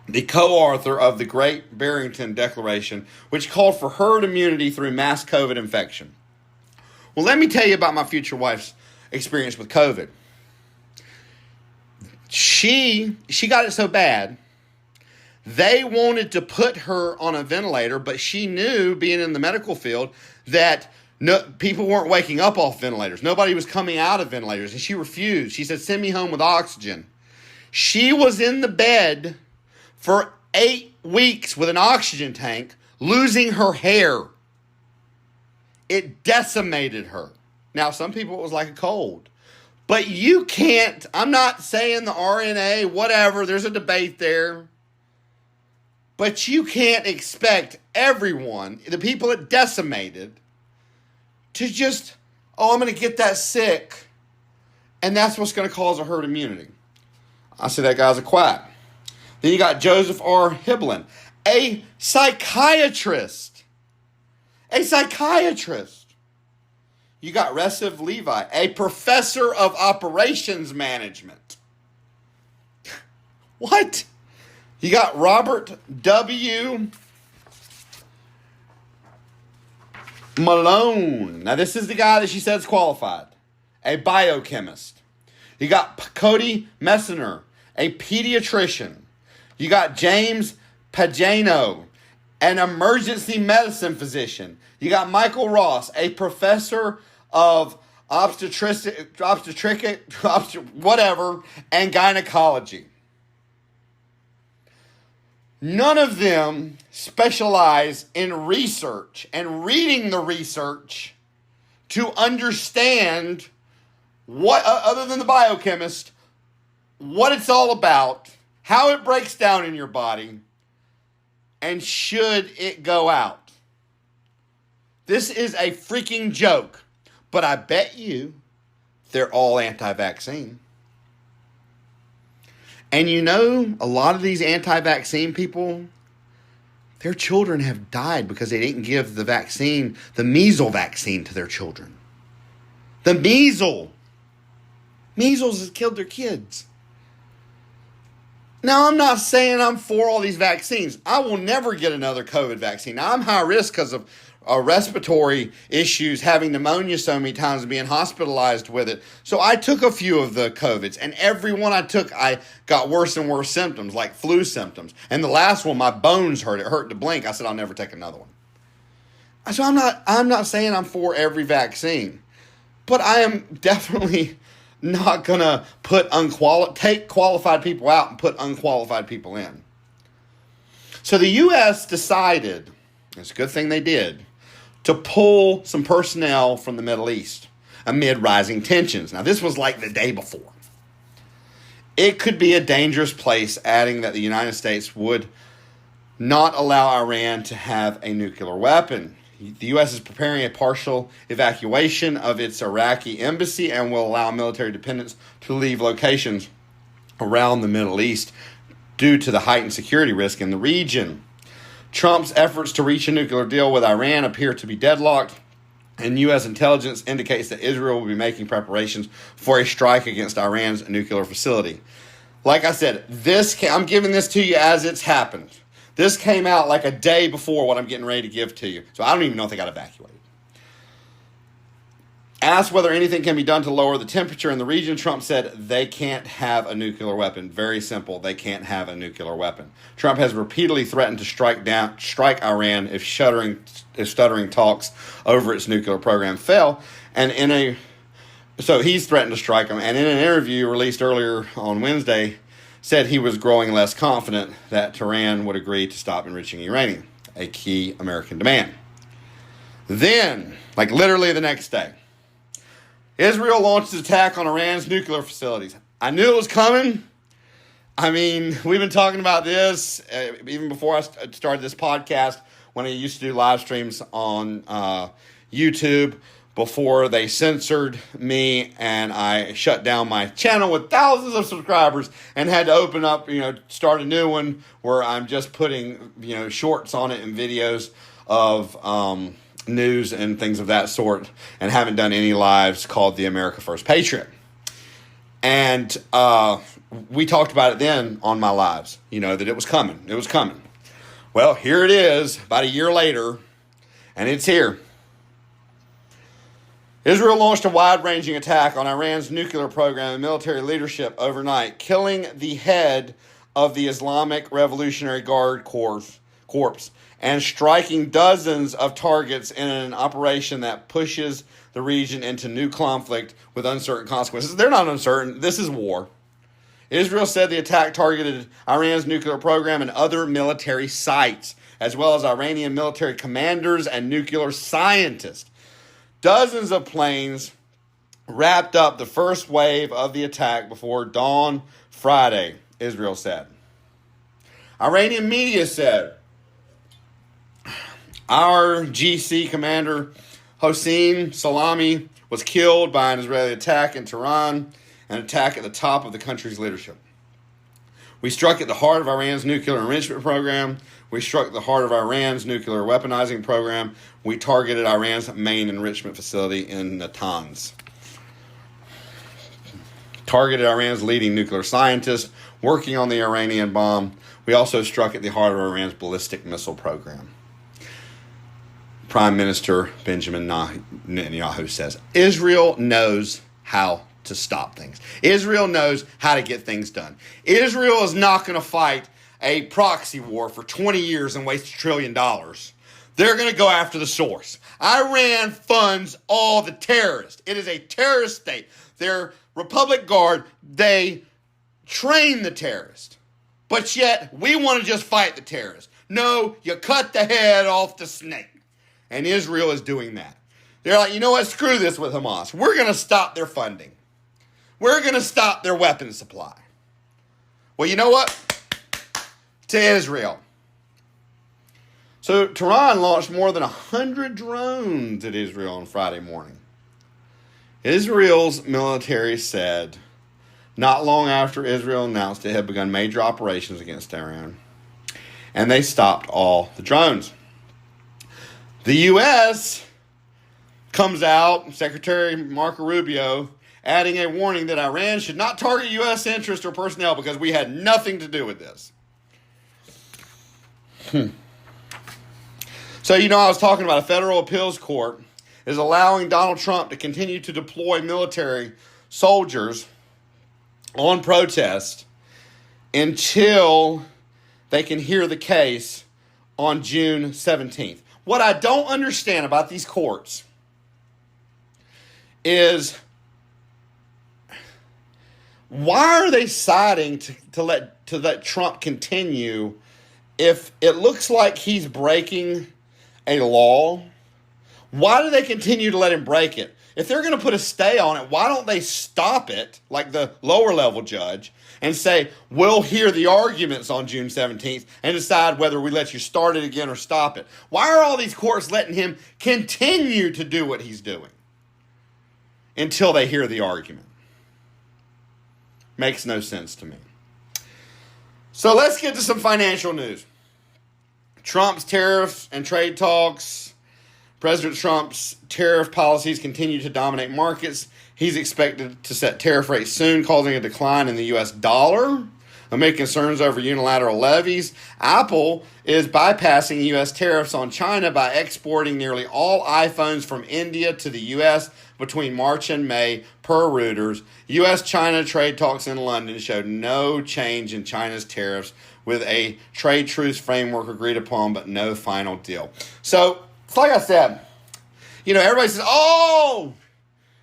the co-author of the Great Barrington Declaration, which called for herd immunity through mass COVID infection. Well, let me tell you about my future wife's experience with COVID. She got it so bad, they wanted to put her on a ventilator, but she knew, being in the medical field, that people weren't waking up off ventilators. Nobody was coming out of ventilators, and she refused. She said, "Send me home with oxygen." She was in the bed for 8 weeks with an oxygen tank, losing her hair. It decimated her. Now, some people it was like a cold. But you can't, I'm not saying the RNA, whatever, there's a debate there. But you can't expect everyone, the people it decimated, to just, I'm going to get that sick, and that's what's going to cause a herd immunity. I say that guy's a quack. Then you got Joseph R. Hibbelin, a psychiatrist. A psychiatrist. You got Reciv Levi, a professor of operations management. What? You got Robert W. Malone. Now, this is the guy that she says qualified. A biochemist. You got Cody Messner, a pediatrician. You got James Pagano, an emergency medicine physician. You got Michael Ross, a professor of whatever, and gynecology. None of them specialize in research and reading the research to understand what, other than the biochemist, what it's all about, how it breaks down in your body, and should it go out. This is a freaking joke, but I bet you they're all anti-vaccine. And you know, a lot of these anti-vaccine people, their children have died because they didn't give the vaccine, the measles vaccine, to their children. The measles. Measles has killed their kids. Now, I'm not saying I'm for all these vaccines. I will never get another COVID vaccine. Now, I'm high risk because of respiratory issues, having pneumonia so many times, and being hospitalized with it. So I took a few of the COVIDs, and every one I took, I got worse and worse symptoms, like flu symptoms. And the last one, my bones hurt. It hurt to blink. I said, I'll never take another one. So I'm not saying I'm for every vaccine, but I am definitely not going to take qualified people out and put unqualified people in. So the U.S. decided, it's a good thing they did, to pull some personnel from the Middle East amid rising tensions. Now, this was like the day before. It could be a dangerous place, adding that the United States would not allow Iran to have a nuclear weapon. The U.S. is preparing a partial evacuation of its Iraqi embassy and will allow military dependents to leave locations around the Middle East due to the heightened security risk in the region. Trump's efforts to reach a nuclear deal with Iran appear to be deadlocked, and U.S. intelligence indicates that Israel will be making preparations for a strike against Iran's nuclear facility. Like I said, I'm giving this to you as it's happened. This came out like a day before what I'm getting ready to give to you, so I don't even know if they got evacuated. Asked whether anything can be done to lower the temperature in the region, Trump said they can't have a nuclear weapon. Very simple. They can't have a nuclear weapon. Trump has repeatedly threatened to strike Iran if stuttering talks over its nuclear program fail. So he's threatened to strike them. And in an interview released earlier on Wednesday, said he was growing less confident that Tehran would agree to stop enriching uranium, a key American demand. Then, like literally the next day, Israel launched its attack on Iran's nuclear facilities. I knew it was coming. I mean, we've been talking about this even before I started this podcast, when I used to do live streams on YouTube before they censored me and I shut down my channel with thousands of subscribers and had to open up, start a new one where I'm just putting, shorts on it and videos of news and things of that sort, and haven't done any lives, called the America First Patriot. And we talked about it then on my lives, that it was coming. It was coming. Well, here it is about a year later, and it's here. Israel launched a wide-ranging attack on Iran's nuclear program and military leadership overnight, killing the head of the Islamic Revolutionary Guard Corps and striking dozens of targets in an operation that pushes the region into new conflict with uncertain consequences. They're not uncertain. This is war. Israel said the attack targeted Iran's nuclear program and other military sites, as well as Iranian military commanders and nuclear scientists. Dozens of planes wrapped up the first wave of the attack before dawn Friday, Israel said. Iranian media said our GC commander Hossein Salami was killed by an Israeli attack in Tehran, an attack at the top of the country's leadership. We struck at the heart of Iran's nuclear enrichment program. We struck at the heart of Iran's nuclear weaponizing program. We targeted Iran's main enrichment facility in Natanz. Targeted Iran's leading nuclear scientists working on the Iranian bomb. We also struck at the heart of Iran's ballistic missile program. Prime Minister Benjamin Netanyahu says, Israel knows how to stop things. Israel knows how to get things done. Israel is not going to fight a proxy war for 20 years and waste $1 trillion. They're going to go after the source. Iran funds all the terrorists. It is a terrorist state. Their Republic Guard, they train the terrorists. But yet, we want to just fight the terrorists. No, you cut the head off the snake. And Israel is doing that. They're like, you know what? Screw this with Hamas. We're going to stop their funding. We're going to stop their weapons supply. Well, you know what? To Israel. So Tehran launched more than 100 drones at Israel on Friday morning. Israel's military said, not long after Israel announced it had begun major operations against Iran, and they stopped all the drones. The U.S. comes out, Secretary Marco Rubio, adding a warning that Iran should not target U.S. interests or personnel because we had nothing to do with this. So, I was talking about a federal appeals court is allowing Donald Trump to continue to deploy military soldiers on protest until they can hear the case on June 17th. What I don't understand about these courts is why are they siding to let Trump continue if it looks like he's breaking a law? Why do they continue to let him break it? If they're going to put a stay on it, why don't they stop it, like the lower level judge, and say, we'll hear the arguments on June 17th and decide whether we let you start it again or stop it? Why are all these courts letting him continue to do what he's doing until they hear the argument? Makes no sense to me. So let's get to some financial news. Trump's tariffs and trade talks. President Trump's tariff policies continue to dominate markets. He's expected to set tariff rates soon, causing a decline in the U.S. dollar amid concerns over unilateral levies. Apple is bypassing U.S. tariffs on China by exporting nearly all iPhones from India to the U.S. between March and May, per Reuters. U.S.-China trade talks in London showed no change in China's tariffs, with a trade truce framework agreed upon, but no final deal. So, it's like I said, everybody says,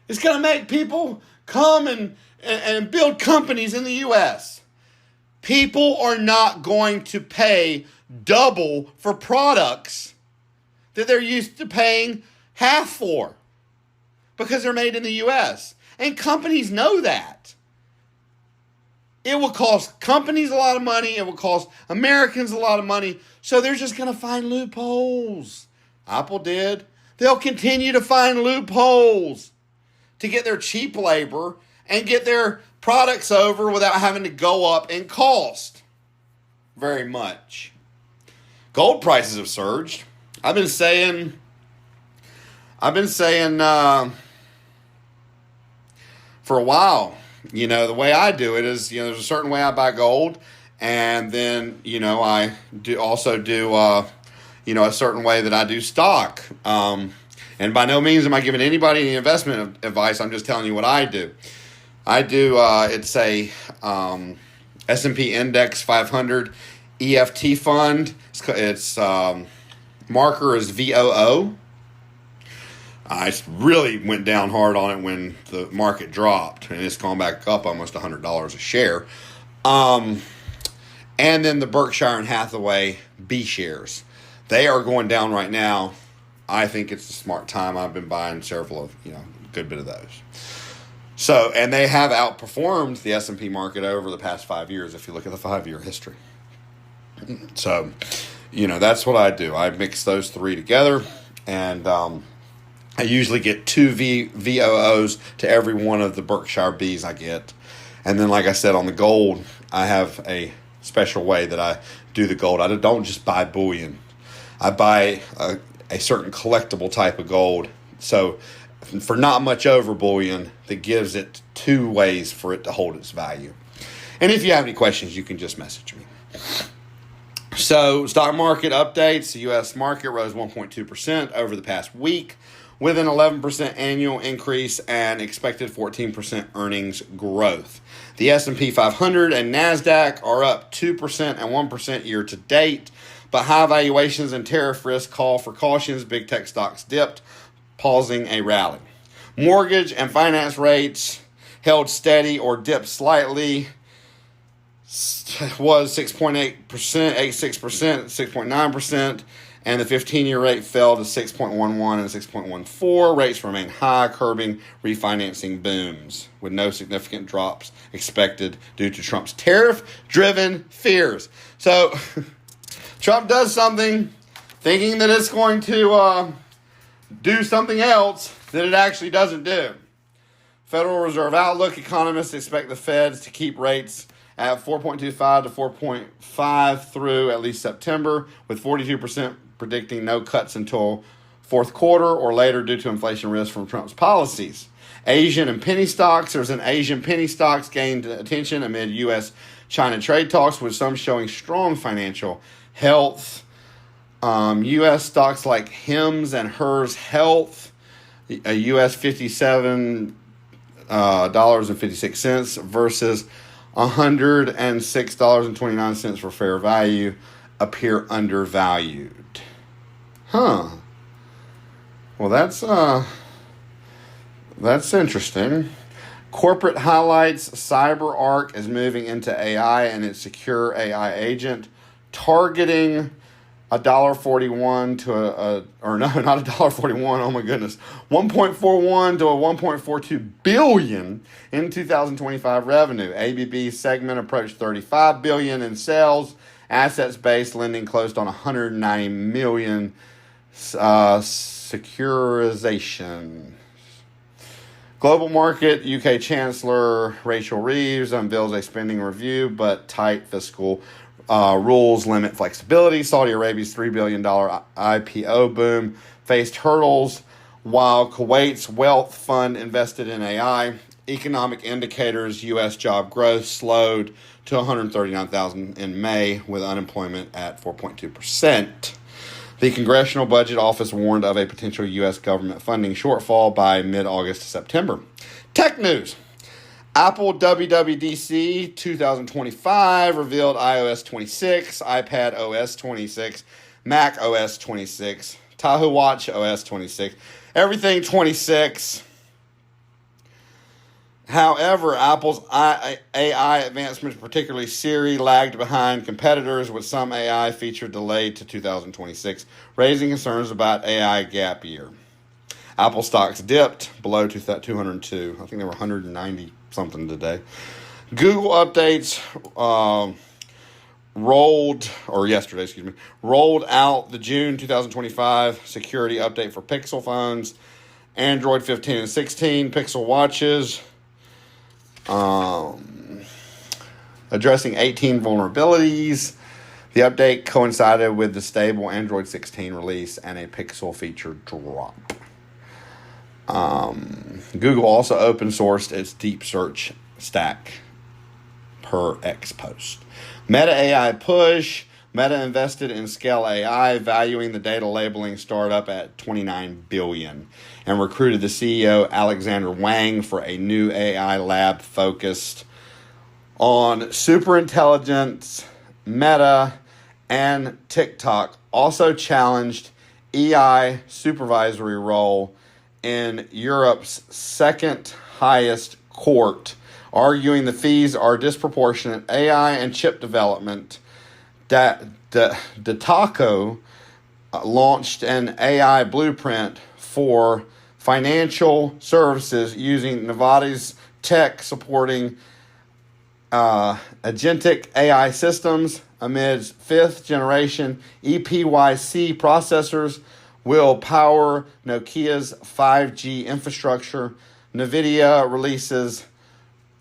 it's going to make people come and build companies in the U.S. People are not going to pay double for products that they're used to paying half for because they're made in the U.S. And companies know that. It will cost companies a lot of money. It will cost Americans a lot of money. So they're just going to find loopholes. Apple did. They'll continue to find loopholes to get their cheap labor and get their products over without having to go up in cost very much. Gold prices have surged. I've been saying for a while, the way I do it is, there's a certain way I buy gold, and then, I do a certain way that I do stock. And by no means am I giving anybody any investment advice. I'm just telling you what I do. I do, it's a S&P Index 500 EFT fund. Its marker is VOO. I really went down hard on it when the market dropped, and it's gone back up almost $100 a share. And then the Berkshire and Hathaway B shares. They are going down right now. I think it's a smart time. I've been buying several of, a good bit of those. So, and they have outperformed the S&P market over the past 5 years if you look at the 5-year history. So, that's what I do. I mix those three together, and I usually get 2 VOOs to every one of the Berkshire Bs I get. And then, like I said, on the gold, I have a special way that I do the gold. I don't just buy bullion. I buy a certain collectible type of gold. So for not much over bullion, that gives it 2 ways for it to hold its value. And if you have any questions, you can just message me. So stock market updates. The U.S. market rose 1.2% over the past week, with an 11% annual increase and expected 14% earnings growth. The S&P 500 and NASDAQ are up 2% and 1% year to date, but high valuations and tariff risk call for cautions. Big tech stocks dipped, pausing a rally. Mortgage and finance rates held steady or dipped slightly. Was 6.8%, 86%, 6.9%, and the 15-year rate fell to 6.11 and 6.14. Rates remain high, curbing refinancing booms, with no significant drops expected due to Trump's tariff-driven fears. So, Trump does something thinking that it's going to do something else that it actually doesn't do. Federal Reserve outlook. Economists expect the Feds to keep rates at 4.25 to 4.5 through at least September, with 42% predicting no cuts until fourth quarter or later due to inflation risk from Trump's policies. Asian and penny stocks. There's an Asian penny stocks gained attention amid U.S.-China trade talks, with some showing strong financial health. U.S. stocks like Hims and Hers Health, a U.S. $57.56 versus $106.29 for fair value, appear undervalued. Well, that's interesting. Corporate highlights. CyberArk is moving into AI and its secure AI agent, targeting $1.41 to not $1.41. Oh my goodness, 1.41 to a 1.42 billion in 2025 revenue. ABB segment approached 35 billion in sales. Assets-based lending closed on 190 million. Securitization. Global market. UK Chancellor Rachel Reeves unveils a spending review, but tight fiscal rules limit flexibility. Saudi Arabia's $3 billion IPO boom faced hurdles, while Kuwait's wealth fund invested in AI. Economic indicators. U.S. job growth slowed to 139,000 in May, with unemployment at 4.2%. The Congressional Budget Office warned of a potential U.S. government funding shortfall by mid-August to September. Tech news. Apple WWDC 2025 revealed iOS 26, iPad OS 26, Mac OS 26, Tahoe Watch OS 26, everything 26. However, Apple's AI advancements, particularly Siri, lagged behind competitors, with some AI feature delayed to 2026, raising concerns about AI gap year. Apple stocks dipped below 202. I think they were 190 something today. Google updates rolled out the June 2025 security update for Pixel phones, Android 15 and 16, Pixel watches, addressing 18 vulnerabilities. The update coincided with the stable Android 16 release and a Pixel feature drop. Google also open sourced its deep search stack per X post. Meta AI push. Meta invested in Scale AI, valuing the data labeling startup at $29 billion, and recruited the CEO Alexander Wang for a new AI lab focused on superintelligence. Meta and TikTok also challenged EI supervisory role in Europe's second highest court arguing the fees are disproportionate. AI and chip development. Dataco launched an AI blueprint for financial services using Nevada's tech supporting agentic AI systems amidst fifth-generation EPYC processors will power Nokia's 5G infrastructure. NVIDIA releases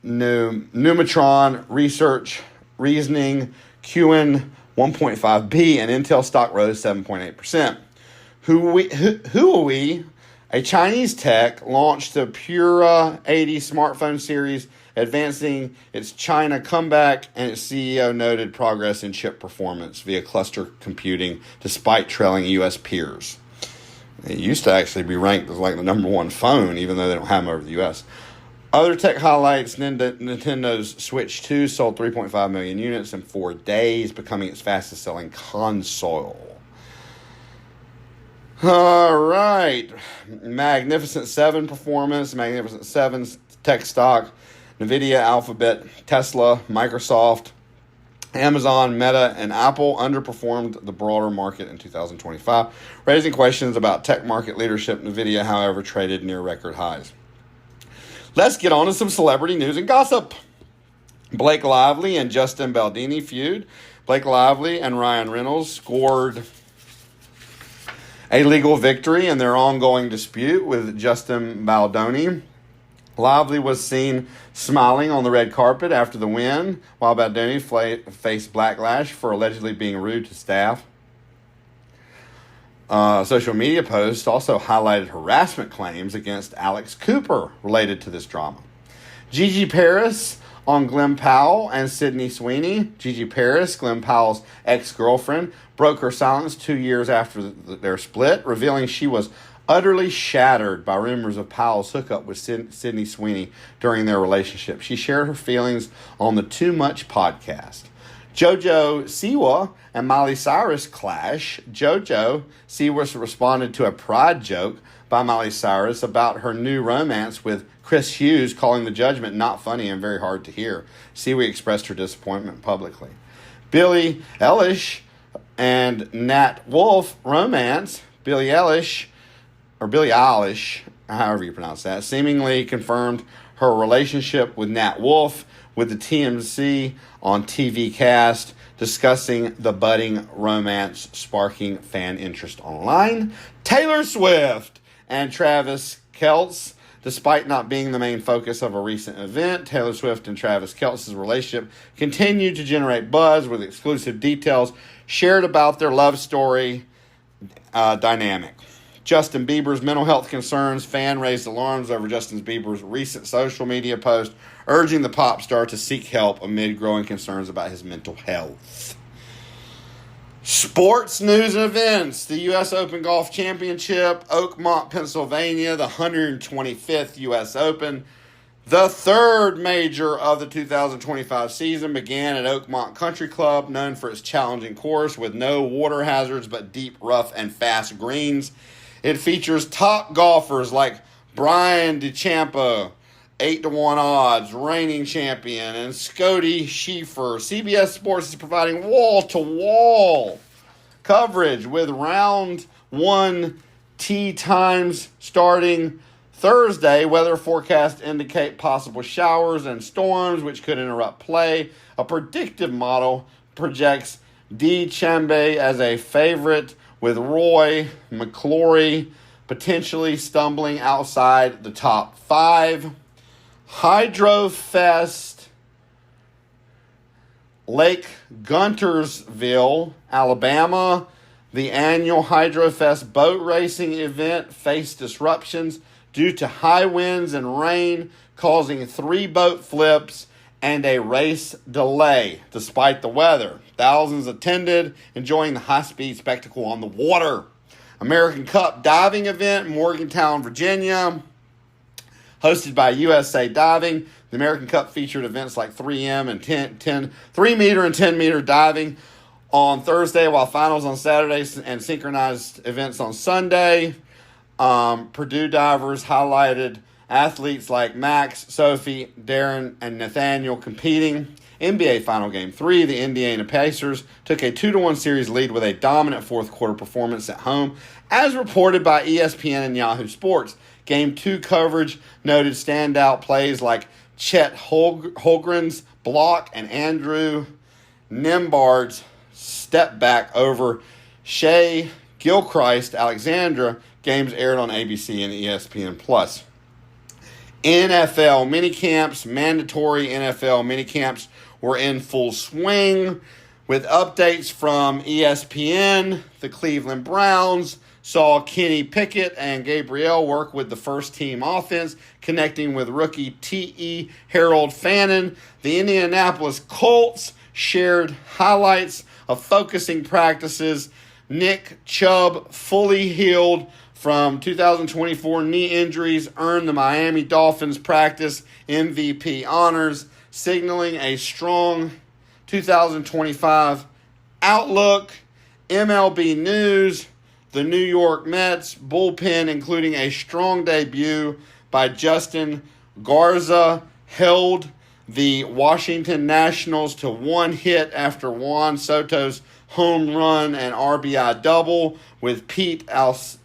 Numatron Research Reasoning QN 1.5B, and Intel stock rose 7.8%. Huawei, a Chinese tech, launched the Pura 80 smartphone series, advancing its China comeback, and its CEO noted progress in chip performance via cluster computing despite trailing U.S. peers. It used to actually be ranked as like the number one phone, even though they don't have them over the U.S. Other tech highlights: Nintendo's Switch 2 sold 3.5 million units in 4 days, becoming its fastest selling console. All right. Magnificent 7 performance, Magnificent 7's tech stock, NVIDIA, Alphabet, Tesla, Microsoft, Amazon, Meta, and Apple underperformed the broader market in 2025, raising questions about tech market leadership. NVIDIA, however, traded near record highs. Let's get on to some celebrity news and gossip. Blake Lively and Justin Baldini feud. Blake Lively and Ryan Reynolds scored a legal victory in their ongoing dispute with Justin Baldoni. Lively was seen smiling on the red carpet after the win, while Baldoni faced backlash for allegedly being rude to staff. Social media posts also highlighted harassment claims against Alex Cooper related to this drama. Gigi Paris on Glenn Powell and Sydney Sweeney. Gigi Paris, Glenn Powell's ex-girlfriend, broke her silence 2 years after their split, revealing she was utterly shattered by rumors of Powell's hookup with Sydney Sweeney during their relationship. She shared her feelings on the Too Much podcast. JoJo Siwa and Miley Cyrus clash. JoJo Siwa responded to a pride joke by Miley Cyrus about her new romance with Chris Hughes, calling the judgment not funny and very hard to hear. Siwa expressed her disappointment publicly. Billie Eilish and Nat Wolff romance. Billie Eilish, however you pronounce that, seemingly confirmed her relationship with Nat Wolff with the TMZ on TV cast, discussing the budding romance sparking fan interest online. Taylor Swift and Travis Kelce, despite not being the main focus of a recent event, Taylor Swift and Travis Kelce's relationship continued to generate buzz with exclusive details shared about their love story dynamic. Justin Bieber's mental health concerns. Fan raised alarms over Justin Bieber's recent social media post urging the pop star to seek help amid growing concerns about his mental health. Sports news and events. The U.S. Open Golf Championship, Oakmont, Pennsylvania, the 125th U.S. Open. The third major of the 2025 season began at Oakmont Country Club, known for its challenging course with no water hazards but deep, rough, and fast greens. It features top golfers like Brian DeChambeau, 8-1 odds, reigning champion, and Scotty Scheffler. CBS Sports is providing wall-to-wall coverage with round 1 tee times starting Thursday. Weather forecasts indicate possible showers and storms, which could interrupt play. A predictive model projects DeChambeau as a favorite, with Roy McIlroy potentially stumbling outside the top 5. Hydrofest, Lake Guntersville, Alabama. The annual Hydrofest boat racing event faced disruptions due to high winds and rain, causing 3 boat flips and a race delay. Despite the weather, thousands attended, enjoying the high-speed spectacle on the water. American Cup diving event, Morgantown, Virginia, hosted by USA Diving. The American Cup featured events like 3M and 3-meter and 10-meter diving on Thursday, while finals on Saturday and synchronized events on Sunday. Purdue divers highlighted Athletes like Max, Sophie, Darren, and Nathaniel competing. NBA Final Game 3, the Indiana Pacers took a 2-1 series lead with a dominant fourth quarter performance at home, as reported by ESPN and Yahoo Sports. Game 2 coverage noted standout plays like Chet Holmgren's block and Andrew Nembhard's step back over Shea Gilchrist Alexandra. Games aired on ABC and ESPN+. NFL minicamps, mandatory NFL minicamps were in full swing with updates from ESPN. The Cleveland Browns saw Kenny Pickett and Gabriel work with the first-team offense, connecting with rookie T.E. Harold Fannin. The Indianapolis Colts shared highlights of focusing practices. Nick Chubb, fully healed from 2024 knee injuries, earned the Miami Dolphins practice MVP honors, signaling a strong 2025 outlook. MLB news, the New York Mets bullpen, including a strong debut by Justin Garza, held the Washington Nationals to one hit after Juan Soto's home run and RBI double, with Pete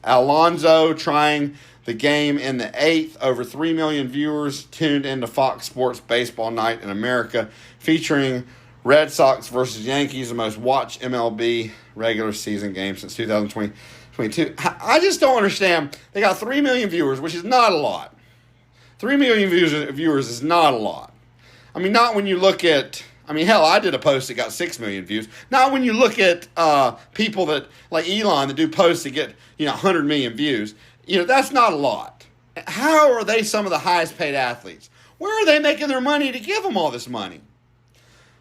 Alonso trying the game in the 8th. Over 3 million viewers tuned into Fox Sports Baseball Night in America, featuring Red Sox versus Yankees, the most watched MLB regular season game since 2022. I just don't understand. They got 3 million viewers, which is not a lot. 3 million viewers is not a lot. I mean, not when you look at... hell, I did a post that got 6 million views. Not when you look at people that, like Elon, that do posts that get, 100 million views. That's not a lot. How are they some of the highest paid athletes? Where are they making their money to give them all this money?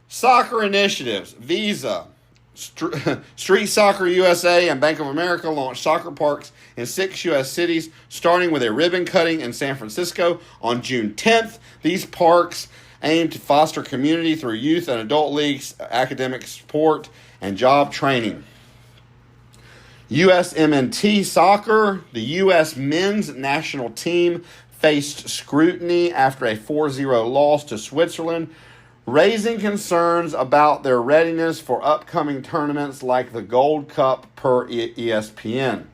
Soccer initiatives. Visa, Street Soccer USA, and Bank of America launched soccer parks in 6 U.S. cities, starting with a ribbon cutting in San Francisco on June 10th. These parks aim to foster community through youth and adult leagues, academic support, and job training. USMNT soccer, the U.S. men's national team faced scrutiny after a 4-0 loss to Switzerland, raising concerns about their readiness for upcoming tournaments like the Gold Cup per ESPN.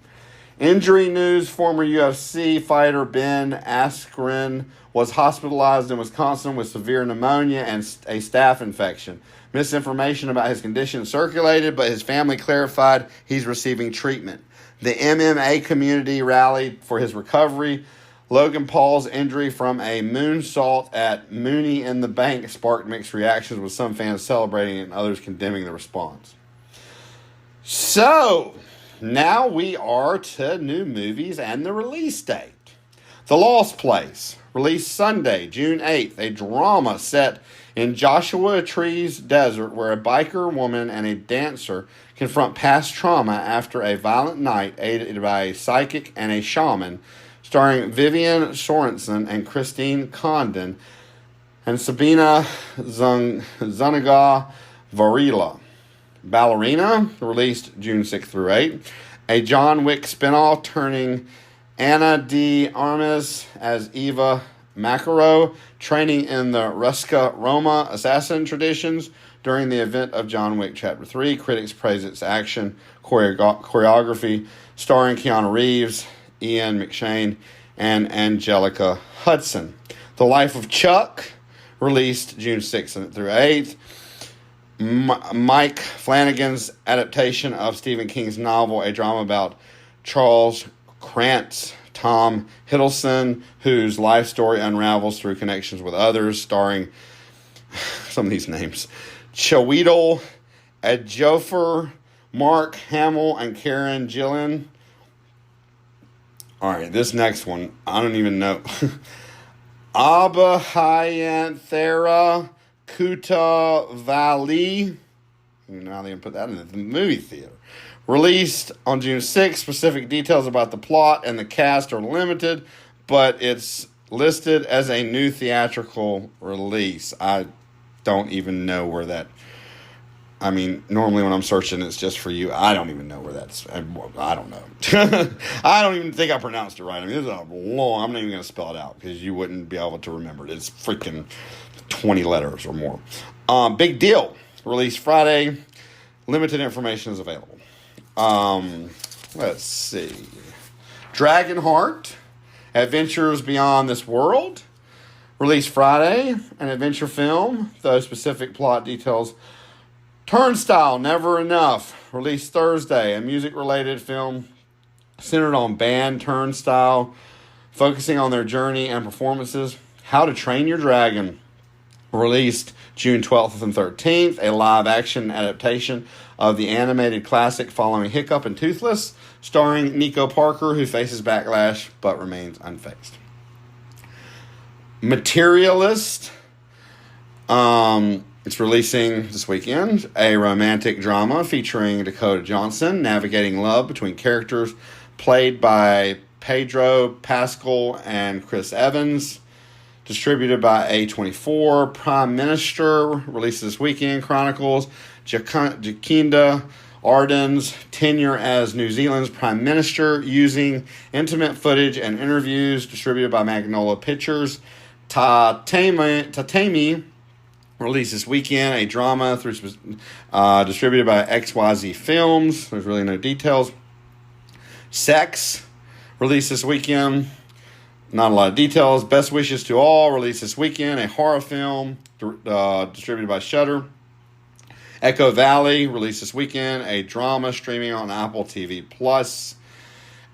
Injury news, former UFC fighter Ben Askren was hospitalized in Wisconsin with severe pneumonia and a staph infection. Misinformation about his condition circulated, but his family clarified he's receiving treatment. The MMA community rallied for his recovery. Logan Paul's injury from a moonsault at Mooney in the Bank sparked mixed reactions, with some fans celebrating and others condemning the response. So, now we are to new movies and the release date. The Lost Place, released Sunday, June 8th, a drama set in Joshua Tree's desert where a biker woman and a dancer confront past trauma after a violent night, aided by a psychic and a shaman, starring Vivian Sorensen and Christine Condon and Sabina Zuniga Varela. Ballerina, released June 6th through 8th, a John Wick spinoff turning Anna de Armas as Eva Makarov, training in the Ruska Roma assassin traditions during the event of John Wick Chapter 3. Critics praise its action choreography, starring Keanu Reeves, Ian McShane, and Angelica Hudson. The Life of Chuck, released June 6th through 8th. Mike Flanagan's adaptation of Stephen King's novel, a drama about Charles Krantz, Tom Hiddleston, whose life story unravels through connections with others, starring some of these names: Chiwetel Ejiofor, Mark Hamill, and Karen Gillan. All right, this next one, I don't even know. Abhayanthara Kutavali. Now they can put that in the movie theater. Released on June 6th. Specific details about the plot and the cast are limited, but it's listed as a new theatrical release. I don't even know where that I mean, normally when I'm searching, it's just for you. I don't even know where that's. I don't know. I don't even think I pronounced it right. I mean, this is a long. I'm not even going to spell it out because you wouldn't be able to remember it. It's freaking 20 letters or more. Big deal. Released Friday. Limited information is available. Let's see. Dragonheart, Adventures Beyond This World. Released Friday. An adventure film. Though specific plot details. Turnstile, Never Enough, released Thursday, a music-related film centered on band Turnstile, focusing on their journey and performances. How to Train Your Dragon, released June 12th and 13th, a live-action adaptation of the animated classic following Hiccup and Toothless, starring Nico Parker, who faces backlash but remains unfazed. Materialist, it's releasing this weekend, a romantic drama featuring Dakota Johnson navigating love between characters played by Pedro Pascal and Chris Evans. Distributed by A24. Prime Minister, released this weekend, chronicles Jacinda Ardern's tenure as New Zealand's Prime Minister using intimate footage and interviews, distributed by Magnolia Pictures. Tatami, released this weekend, a drama distributed by XYZ Films. There's really no details. Sex, released this weekend. Not a lot of details. Best Wishes to All, released this weekend, a horror film distributed by Shudder. Echo Valley, released this weekend, a drama streaming on Apple TV Plus.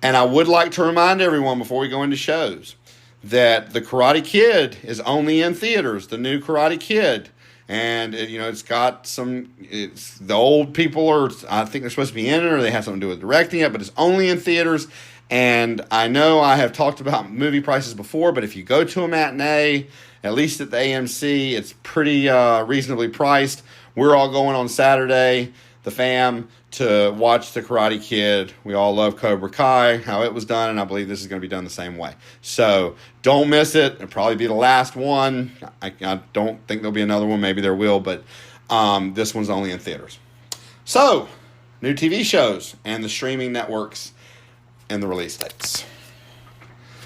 And I would like to remind everyone before we go into shows that The Karate Kid is only in theaters, the new Karate Kid. And, it's got the old people I think they're supposed to be in it, or they have something to do with directing it, but it's only in theaters. And I know I have talked about movie prices before, but if you go to a matinee, at least at the AMC, it's pretty reasonably priced. We're all going on Saturday, the fam, to watch The Karate Kid. We all love Cobra Kai, how it was done, and I believe this is going to be done the same way. So don't miss it. It'll probably be the last one. I don't think there'll be another one. Maybe there will, but this one's only in theaters. So, new TV shows and the streaming networks and the release dates.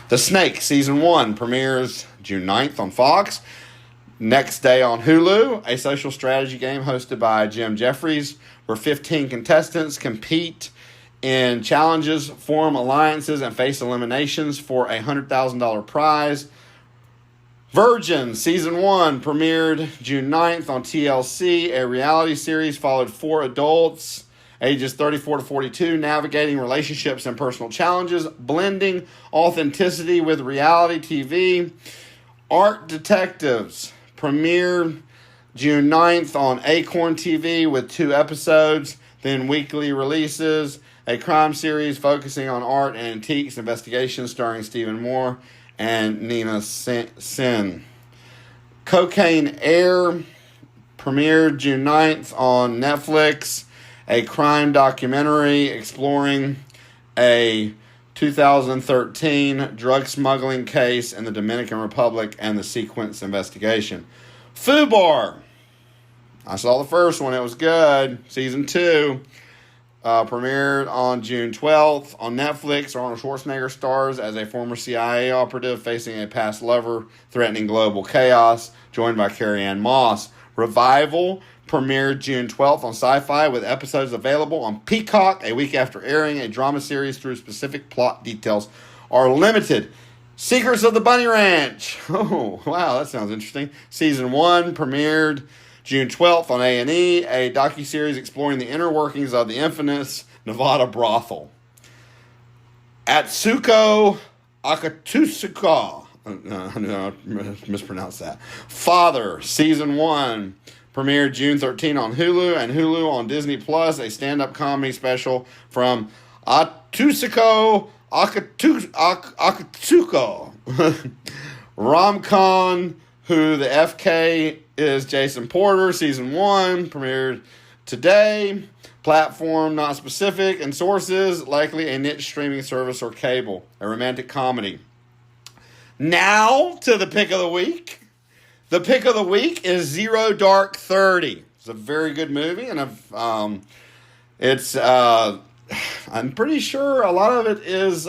The Snake Season 1 premieres June 9th on Fox. Next day on Hulu, a social strategy game hosted by Jim Jeffries, where 15 contestants compete in challenges, form alliances, and face eliminations for a $100,000 prize. Virgin Season 1 premiered June 9th on TLC. A reality series followed 4 adults ages 34 to 42, navigating relationships and personal challenges, blending authenticity with reality TV. Art Detectives premiered June 9th on Acorn TV with 2 episodes, then weekly releases. A crime series focusing on art and antiques investigations starring Stephen Moore and Nina Sin. Cocaine Air premiered June 9th on Netflix. A crime documentary exploring a 2013 drug smuggling case in the Dominican Republic and the sequence investigation. FUBAR. I saw the first one. It was good. Season 2 premiered on June 12th on Netflix. Arnold Schwarzenegger stars as a former CIA operative facing a past lover threatening global chaos, joined by Carrie-Anne Moss. Revival premiered June 12th on Sci-Fi with episodes available on Peacock a week after airing. A drama series through specific plot details are limited. Secrets of the Bunny Ranch. Oh, wow, that sounds interesting. Season 1 premiered June 12th on A&E, a docuseries exploring the inner workings of the infamous Nevada brothel. Atsuko Akatsuka. No, I mispronounced that. Father, Season 1 premiered June 13 on Hulu, and Hulu on Disney Plus, a stand-up comedy special from Atsuko Akatsuko. Rom-Con, who the FK is Jason Porter, Season 1, premiered today. Platform not specific, and sources, likely a niche streaming service or cable. A romantic comedy. Now to the pick of the week. The pick of the week is Zero Dark 30. It's a very good movie, and it's I'm pretty sure a lot of it is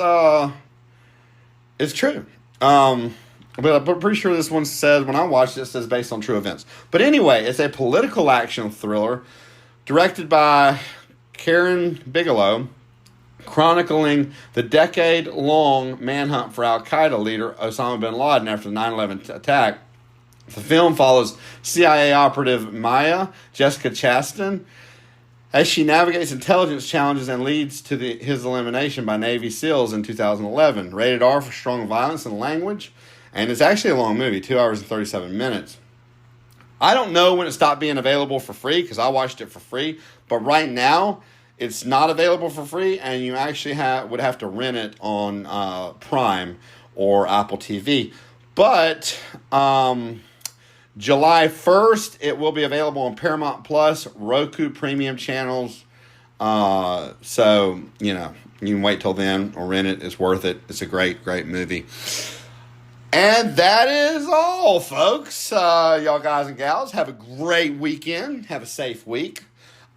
true. But I'm pretty sure this one says, when I watched it, it says based on true events. But anyway, it's a political action thriller directed by Karen Bigelow, chronicling the decade-long manhunt for al-Qaeda leader Osama bin Laden after the 9/11 attack. The film follows CIA operative Maya Jessica Chastain as she navigates intelligence challenges and leads to his elimination by Navy SEALs in 2011. Rated R for strong violence and language, and it's actually a long movie, 2 hours and 37 minutes. I don't know when it stopped being available for free, because I watched it for free, but right now it's not available for free, and you actually would have to rent it on Prime or Apple TV. But July 1st, it will be available on Paramount Plus, Roku Premium channels. So, you can wait till then or rent it. It's worth it. It's a great, great movie. And that is all, folks. Y'all guys and gals, have a great weekend. Have a safe week.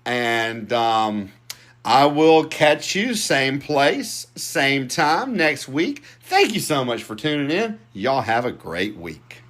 And I will catch you same place, same time next week. Thank you so much for tuning in. Y'all have a great week.